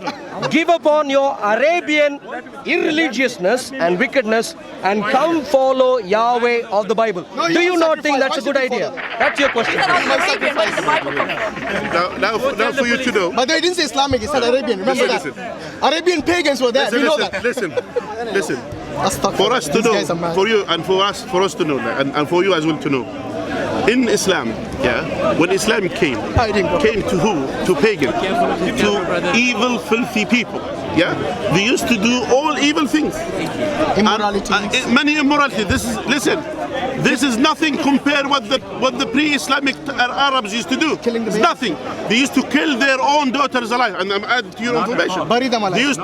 give up on your Arabian irreligiousness and wickedness, and come follow Yahweh of the Bible? Do you not think that's a good idea? That's your question. Now for you to know. But they didn't say Islamic, it said Arabian. Remember that? Arabian pagans were there. We know that. Listen. For us to know, for you and for us to know, and for you as well to know. In Islam, when Islam came to who? To pagan, to evil, filthy people. They used to do all evil things. Immorality. Many immorality. This is nothing compared what the pre-Islamic Arabs used to do. It's nothing. They used to kill their own daughters alive. And I'm adding to your information. Bury them alive.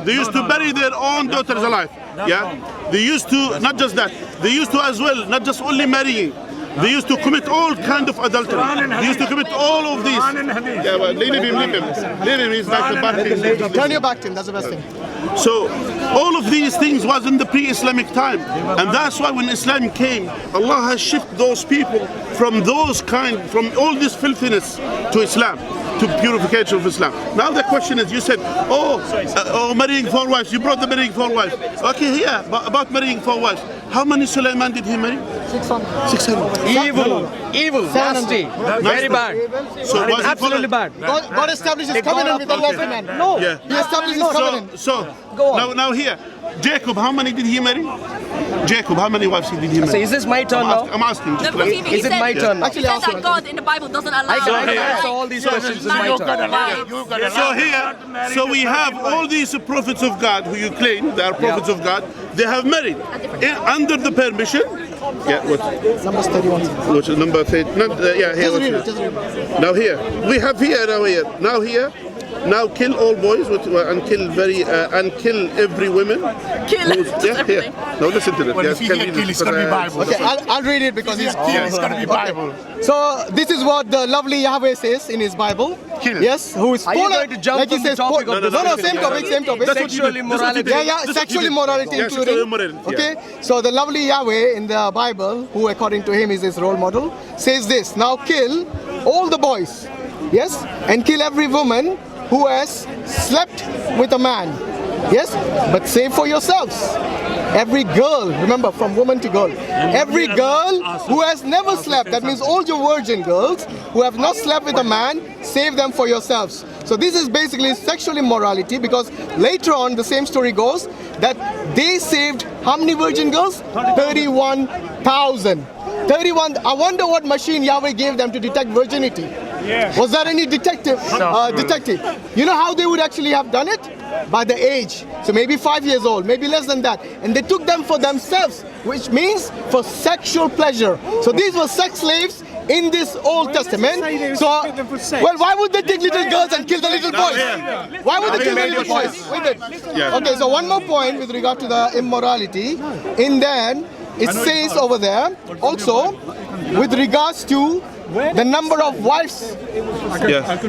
They used to bury their own daughters alive. They used to, not just that, they used to as well, not just only marrying. They used to commit all kind of adultery. They used to commit all of these. Well, leave him. He's like the bad thing. Turn your back to him. That's the best thing. So all of these things was in the pre-Islamic time, and that's why when Islam came, Allah has shifted those people from all this filthiness to Islam, to purification of Islam. Now the question is, you said, marrying 4 wives. You brought the marrying 4 wives. Okay, about marrying 4 wives. How many Sulaiman did he marry? 600. Evil, nasty, very bad. So was absolutely bad. God established his covenant with all man. No. Yeah. He established his covenant. So Go on. now here, Jacob, how many did he marry? Jacob, how many wives did he marry? So is this my turn now? I'm asking. No, because Is it my turn now? He said that God in the Bible doesn't allow. I can answer all these questions. It's my turn. So here, we have all these prophets of God who you claim they are prophets of God. They have married under the permission. What? Number 31. Which is number 30? Now here, we have here. Now kill all boys and kill every woman. Now listen to this. Well, if he hear kill, it's going to be Bible. Okay, I'll read it because it's It's going to be Bible. So this is what the lovely Yahweh says in his Bible. Kill. Yes, who is Are you polar, going to jump like he from the says, topic of no, discussion? same topic, same topic. Sexual immorality. Yeah, sexual immorality Yeah, including. sexual immorality, yeah. Okay, so the lovely Yahweh in the Bible, who according to him is his role model, says this: now kill all the boys, yes, and kill every woman who has slept with a man, yes, but save for yourselves every girl, remember, from woman to girl, every girl who has never slept, that means all your virgin girls who have not slept with a man, save them for yourselves. So this is basically sexual immorality, because later on the same story goes that they saved how many virgin girls? 31,000. 31. I wonder what machine Yahweh gave them to detect virginity. Was there any detective? You know how they would actually have done it? By the age. So maybe 5 years old, maybe less than that. And they took them for themselves, which means for sexual pleasure. So these were sex slaves in this Old Testament. So, well, why would they take little girls and kill the little boys? Why would they kill the little boys? Wait a minute. Okay, so one more point with regard to the immorality. In then, it says over there, also, with regards to the number of wives,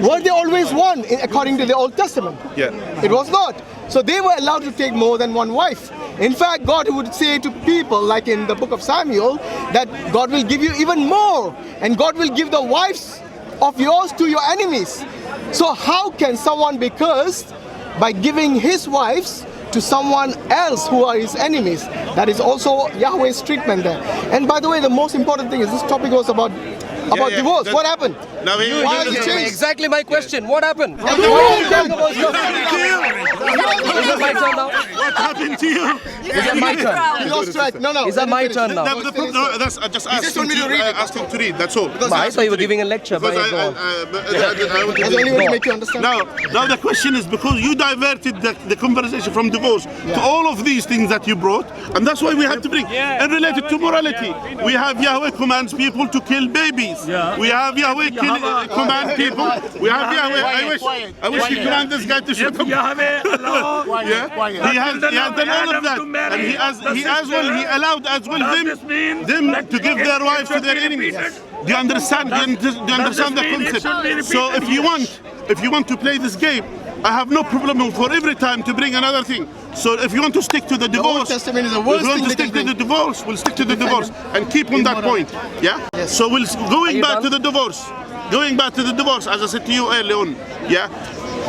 were they always one according to the Old Testament? It was not. So they were allowed to take more than one wife. In fact, God would say to people, like in the book of Samuel, that God will give you even more, and God will give the wives of yours to your enemies. So how can someone be cursed by giving his wives to someone else who are his enemies? That is also Yahweh's treatment there. And by the way, the most important thing is this topic was about divorce. What happened? Why has it changed? Exactly my question. What happened? What happened to you? Is it my turn? You lost track. No. Is that my turn now? No, that's, I just asked him to read, that's all. But I thought you were giving a lecture. Because I want That's the only way to make you understand. Now the question is, because you diverted the conversation from divorce to all of these things that you brought, and that's why we had to bring. And related to morality, we have Yahweh commands people to kill babies. We have Yahweh command people. We have Yahweh. I wish you command this guy to shut up. He has done all of that, and he allowed as well them to give their wives to their enemies. Do you understand? Do you understand the concept? So if you want to play this game, I have no problem for every time to bring another thing. So if you want to stick to the divorce, Old Testament is the worst thing to stick to the divorce, we'll stick to the divorce and keep on that point. Yeah. So going back to the divorce. Going back to the divorce, as I said to you earlier on. Yeah.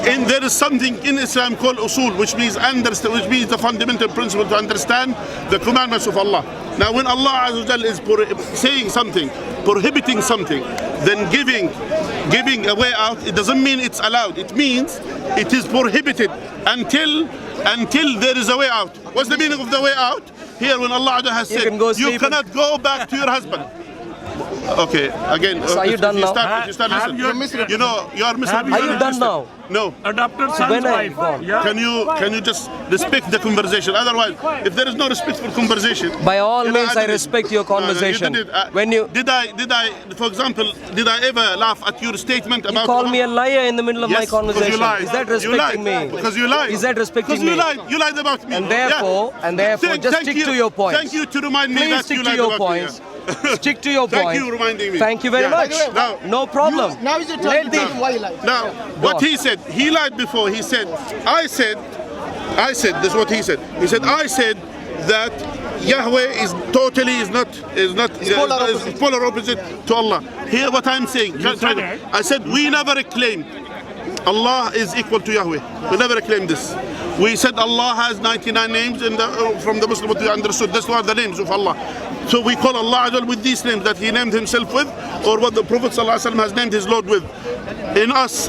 And there is something in Islam called usul, which means the fundamental principle to understand the commandments of Allah. Now, when Allah Azza wa Jal is saying something, prohibiting something, then giving a way out, it doesn't mean it's allowed. It means it is prohibited until there is a way out. What's the meaning of the way out? Here, when Allah has said, you cannot go back to your husband. Okay, again. So are you done now? You start listening. You know, you are missing. Are you done now? No. Adopted son's wife. Can you just respect the conversation? Otherwise, if there is no respect for conversation, by all means, I respect your conversation. Did I, for example, did I ever laugh at your statement about? You call me a liar in the middle of my conversation. You lied. Is that respecting me? Because you lied. Is that respecting me? Because you lied about me. And therefore, just stick to your points. Thank you to remind me that you lied about me. Stick to your point. Thank you for reminding me. Thank you very much. No problem. Now is your turn to tell him why you lied. Now, what he said, he lied before. He said, I said, this is what he said. He said, I said that Yahweh is polar opposite to Allah. Hear what I'm saying. I said, we never claimed Allah is equal to Yahweh. We never claimed this. We said Allah has 99 names from the Muslim, what we understood. That's what the names of Allah. So we call Allah with these names that He named Himself with, or what the Prophet ﷺ has named His Lord with.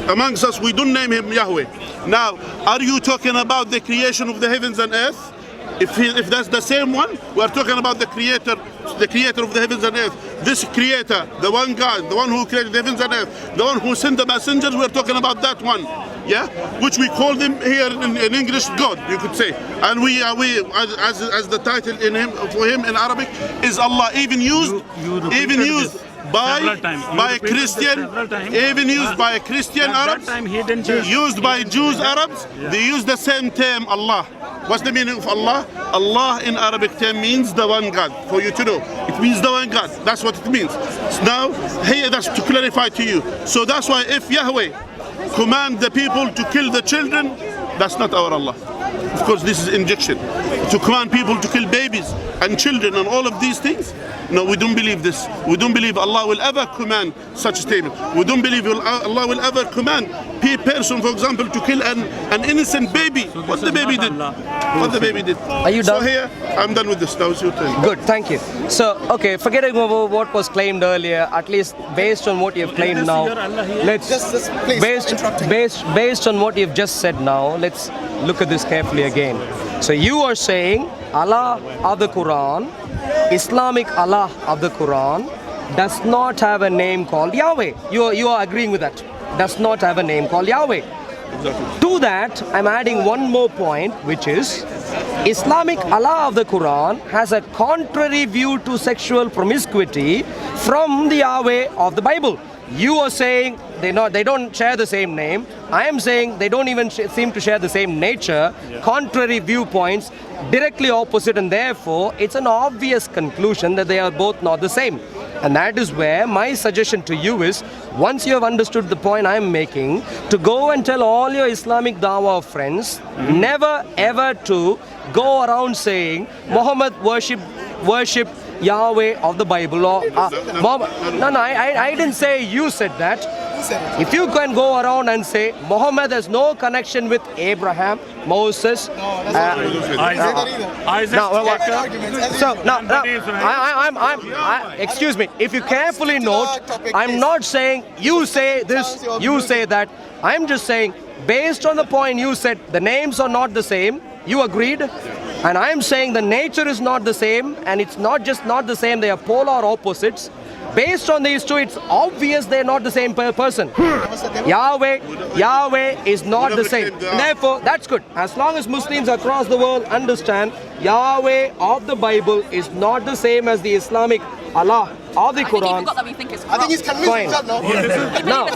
Amongst us, we don't name Him Yahweh. Now, are you talking about the creation of the heavens and earth? If that's the same one, we are talking about the creator of the heavens and earth. This creator, the one God, the one who created the heavens and earth, the one who sent the messengers, we are talking about that one. Yeah, which we call them here in English God, you could say, and we as the title for him in Arabic is Allah, even used by Christian, even used by Christian Arabs, used by Jews Arabs. They use the same term Allah. What's the meaning of Allah? Allah in Arabic term means the one God. For you to know, it means the one God. That's what it means. Now here, that's to clarify to you. So that's why if Yahweh command the people to kill the children, that's not our Allah. Of course, this is injection. To command people to kill babies and children and all of these things, no, we don't believe this. We don't believe Allah will ever command such a statement. We don't believe Allah will ever command a person, for example, to kill an innocent baby. What the baby did? What the baby did. Are you done? So here, I'm done with this. Now it's your turn. Good, thank you. So, okay, forgetting about what was claimed earlier, at least based on what you've claimed now, let's please, based on what you've just said now, let's look at this carefully again. So you are saying Allah of the Quran, Islamic Allah of the Quran, does not have a name called Yahweh. You are agreeing with that? Does not have a name called Yahweh. To that, I'm adding one more point, which is Islamic Allah of the Quran has a contrary view to sexual promiscuity from the Yahweh of the Bible. You are saying they don't share the same name. I am saying they don't even seem to share the same nature. Contrary viewpoints, directly opposite, and therefore it's an obvious conclusion that they are both not the same. And that is where my suggestion to you is, once you have understood the point I am making, to go and tell all your Islamic Dawah friends, never ever to go around saying Muhammad worship Yahweh of the Bible or I didn't say you said that. If you can go around and say Muhammad has no connection with Abraham, Moses, excuse me, if you carefully note, I'm not saying you say this, you say that. I'm just saying, based on the point you said, the names are not the same, you agreed? And I'm saying the nature is not the same, and it's not just not the same, they are polar opposites. Based on these two, it's obvious they're not the same person. Yahweh is not the same. Therefore, that's good. As long as Muslims across the world understand Yahweh of the Bible is not the same as the Islamic Allah of the Quran. I think he's convinced himself now. Now,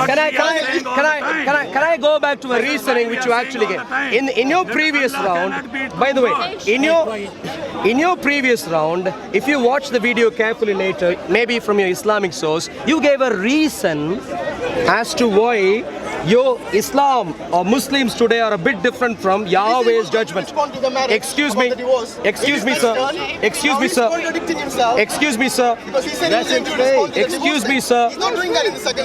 can I go back to a reasoning which you actually gave? In your previous round, by the way, in your previous round, if you watch the video carefully later, maybe from your Islamic source, you gave a reason as to why your Islam or Muslims today are a bit different from Yahweh's judgment. Excuse me, sir. Excuse me, sir. Excuse me, sir. Excuse me, sir.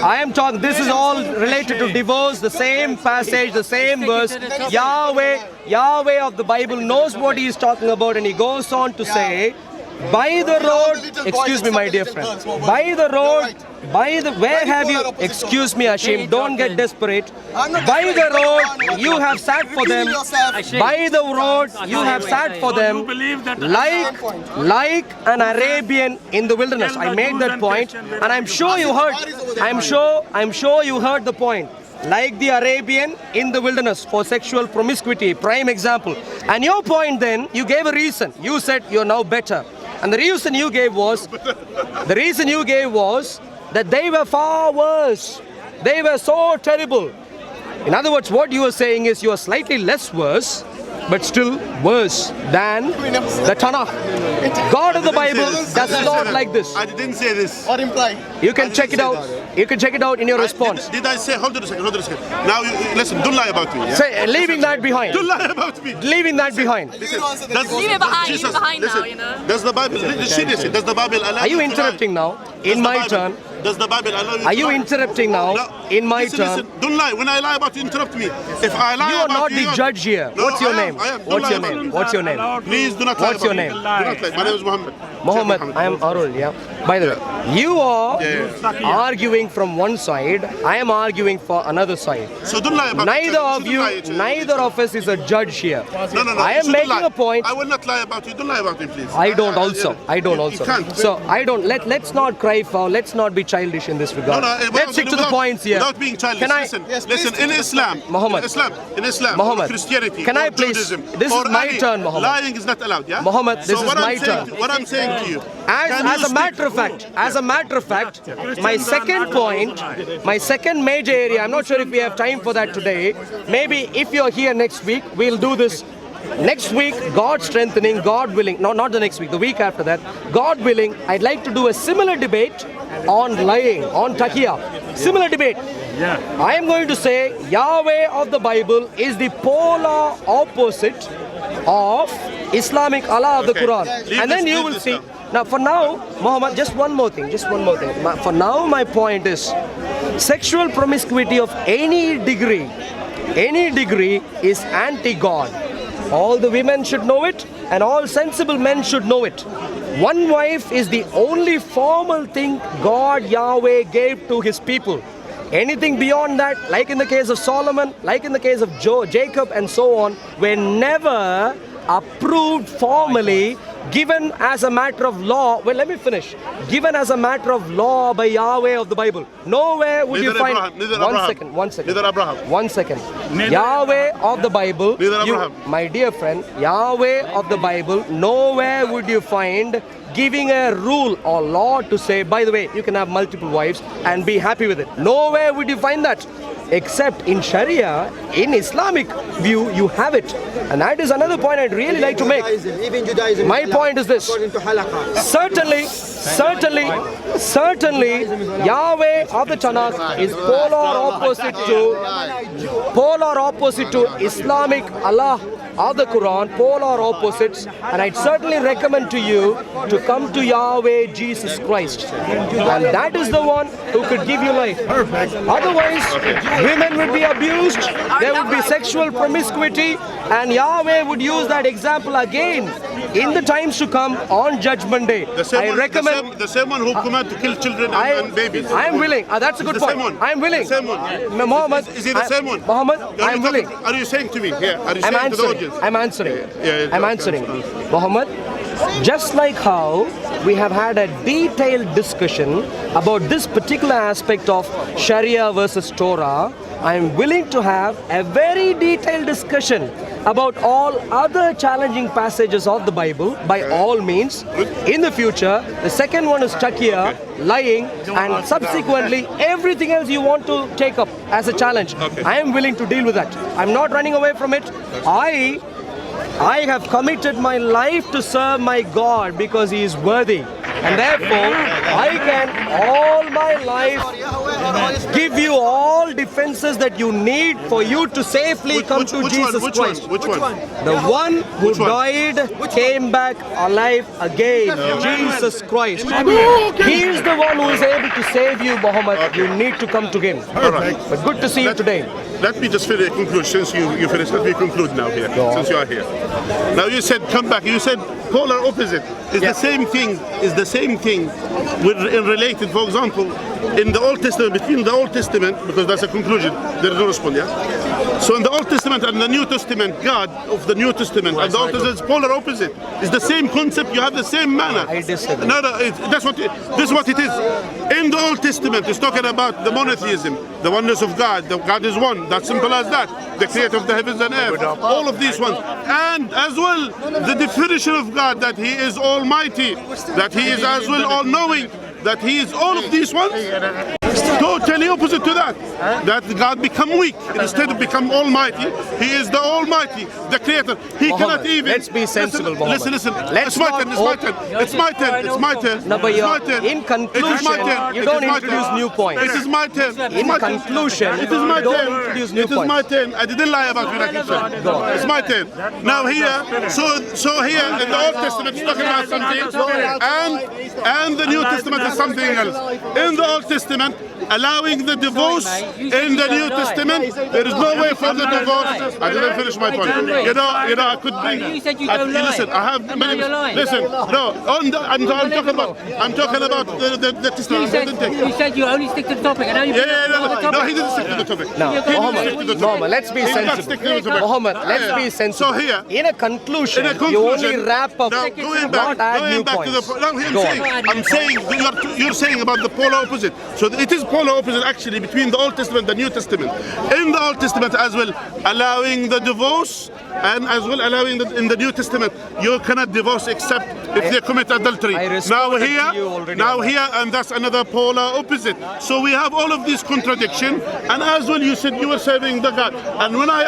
I am talking, this is all related to divorce, the same passage, the same verse. Yahweh of the Bible knows what he is talking about, and he goes on to say, by the road, excuse me, my dear friend, by the road, where have you, excuse me, Hashim, don't get desperate. By the road, you have sat for them. By the road, you have sat for them like an Arabian in the wilderness. I made that point, and I'm sure you heard, I'm sure you heard the point. Like the Arabian in the wilderness for sexual promiscuity, prime example. And your point then, you gave a reason. You said you're now better. And the reason you gave was that they were far worse. They were so terrible. In other words, what you are saying is you are slightly less worse, but still worse than the Tanakh. God of the Bible does not like this. I didn't say this. Or imply. You can check it out. You can check it out in your response. Did I say, hold on a second. Now, listen, don't lie about me. Yeah? Say, leaving that behind. Don't lie about me. Leaving that behind. Leave it behind now, you know. Does the Bible, seriously, does the Bible allow Are you interrupting now? In my turn. Does the Bible allow you Are you interrupting now? In my turn. Don't lie. When I lie about you, interrupt me. If I lie you are about not you, the judge here. No, What's your I name? am. What's your name? What's your name? Please do not lie. What's your name? Do not lie. My name is Muhammad. Muhammad, I am Arul, yeah. By the way, you are arguing from one side, I am arguing for another side. So don't lie about Neither of us is a judge here. No. I am making a point. I will not lie about you. Don't lie about me, please. I don't also. You can't. So I don't. Let's not cry foul. Let's not be childish in this regard. Let's stick to the points here. Without being childish. Listen. In Islam, Muhammad. In Islam, Muhammad. Christianity, Can I please? Judaism, This is my turn, Muhammad. Lying is not allowed. Yeah. Muhammad, this is my turn. What I'm saying to you. As a matter of fact, my second point, my second major area, I'm not sure if we have time for that today. Maybe if you're here next week, we'll do this. Next week, God strengthening, God willing, no, not the next week, the week after that, God willing, I'd like to do a similar debate on lying, on taqiyya. Similar debate. Yeah. I am going to say Yahweh of the Bible is the polar opposite of Islamic Allah of the Quran. And then you will see. Now for now, Muhammad, just one more thing. For now my point is sexual promiscuity of any degree is anti-God. All the women should know it and all sensible men should know it. One wife is the only formal thing God Yahweh gave to his people. Anything beyond that, like in the case of Solomon, like in the case of Jacob and so on, were never approved formally, given as a matter of law. Well, let me finish. Given as a matter of law by Yahweh of the Bible. Nowhere would you find. One second. Yahweh of the Bible. My dear friend, Yahweh of the Bible. Nowhere would you find giving a rule or law to say, by the way, you can have multiple wives and be happy with it. Nowhere would you find that. Except in Sharia, in Islamic view, you have it. And that is another point I'd really like to make. Even Judaism. My point is this. Certainly, Yahweh of the Tanakh is polar opposite to Islamic Allah of the Quran, polar opposites, and I'd certainly recommend to you to come to Yahweh Jesus Christ, and that is the one who could give you life. Otherwise, women would be abused, there would be sexual promiscuity, and Yahweh would use that example again in the times to come on Judgment Day. The same one who command to kill children and babies. I am willing. That's a good point. I am willing. The same one. Muhammad, is he the same one? Muhammad, I am willing. Are you saying to me here? Are you I'm saying to the answering. audience? I'm answering. I'm answering. Okay. Muhammad, just like how we have had a detailed discussion about this particular aspect of Sharia versus Torah, I am willing to have a very detailed discussion about all other challenging passages of the Bible, by all means, in the future. The second one is Taqiyya, lying, and subsequently everything else you want to take up as a challenge. I am willing to deal with that. I'm not running away from it. I have committed my life to serve my God because He is worthy. And therefore, I can all my life give you all defenses that you need for you to safely come to Jesus Christ. Which one? The one who died came back alive again, Jesus Christ. He is the one who is able to save you, Muhammad. You need to come to Him. But good to see you today. Let me just finish, conclude, since you finished, let me conclude now here, since you are here. Now you said, come back, you said polar opposite is the same thing, in related, for example, in the Old Testament, between the Old Testament, because that's a conclusion, there is no response, yeah? So in the Old Testament and the New Testament, God of the New Testament and the Old Testament is polar opposite. It's the same concept, you have the same manner. I disagree. No, this is what it is. In the Old Testament, it's talking about the monotheism, the oneness of God. God is one. That's simple as that. The creator of the heavens and earth. All of these ones. And as well, the definition of God, that He is almighty, that He is as well all-knowing, that He is all of these ones. Totally opposite to that. That God become weak. Instead of become almighty, He is the almighty, the creator. He Muhammad, cannot even... let's be sensible, Muhammad. Listen. Let's It's my turn. It's my turn. No, but It's my turn. in conclusion, you don't introduce new points. It is my turn. In conclusion, It is my you don't turn. introduce new It is my points. turn. I didn't lie about what I said. It's my turn. Now here, so here in the Old Testament is talking about something, and the New Testament is something else. In the Old Testament, allowing the divorce. In the New Testament, there is no way for the divorce. I didn't finish my point. You know, I could bring. You said you don't lie. Listen, I have many. Listen, no, I'm talking about the Testament. You said you only stick to the topic. And now you No, he didn't stick to the topic. No, Muhammad, let's be sensible. Muhammad, let's be sensible. So here, in a conclusion, you only wrap up, now, not add new points. I'm saying you're saying about the polar opposite. So it is polar opposite actually between the Old Testament and the New Testament. In the Old Testament as well, allowing the divorce, and as well allowing in the New Testament, you cannot divorce except if they commit adultery. Now here, and that's another polar opposite. So we have all of these contradiction, and as well you said you were serving the God. And when I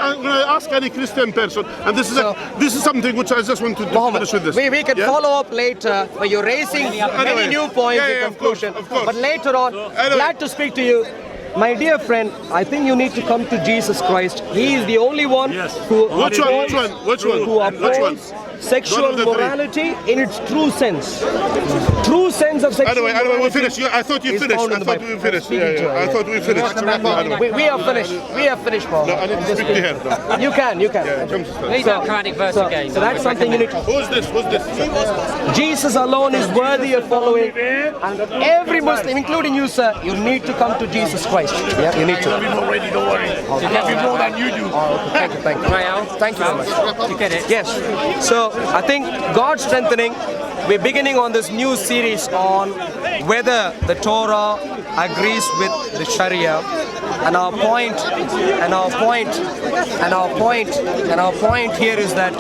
ask any Christian person, and this is something which I just want to finish with this. We can follow up later, but you're raising many new points in conclusion. Of course. But later on, glad to speak to you. my dear friend, I think you need to come to Jesus Christ. He is the only one who Which one? who upholds sexual morality in its true sense. True sense of sexual morality. Anyway, we finished. I thought you finished. I thought we finished. I thought we finished. We are finished. We are finished, Paul. No, I need to speak to her. No. You can. Read that Quranic verse again. So that's something you need to... Who's this? Jesus alone is worthy of following, and every Muslim, including you, sir, you need to come to Jesus Christ. Yeah, you need to. Don't worry. You can be more than you do. Thank you. Thank you very much. You get it? Yes. So I think God strengthening. We're beginning on this new series on whether the Torah agrees with the Sharia, and our point here is that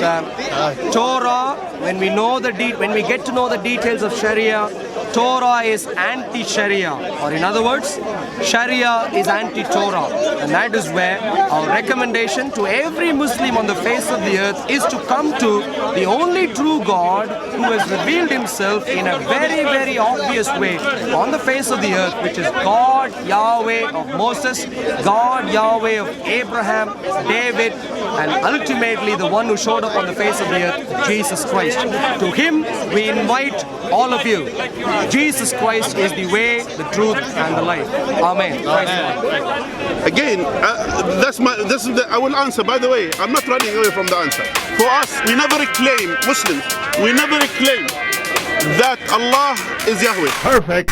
Torah, when we get to know the details of Sharia, Torah is anti-Sharia, or in other words, Sharia is anti-Torah, and that is where our recommendation to every Muslim on the face of the earth is to come to the only true God who has revealed himself in a very, very obvious way on the face of the earth, which is God Yahweh of Moses, God Yahweh of Abraham, David, and ultimately the one who showed up on the face of the earth, Jesus Christ. To him we invite all of you. Jesus Christ is the way, the truth, and the life. Amen. Again, I will answer. By the way, I'm not running away from the answer. For us, we never claim, Muslims, we never claim that Allah is Yahweh. Perfect.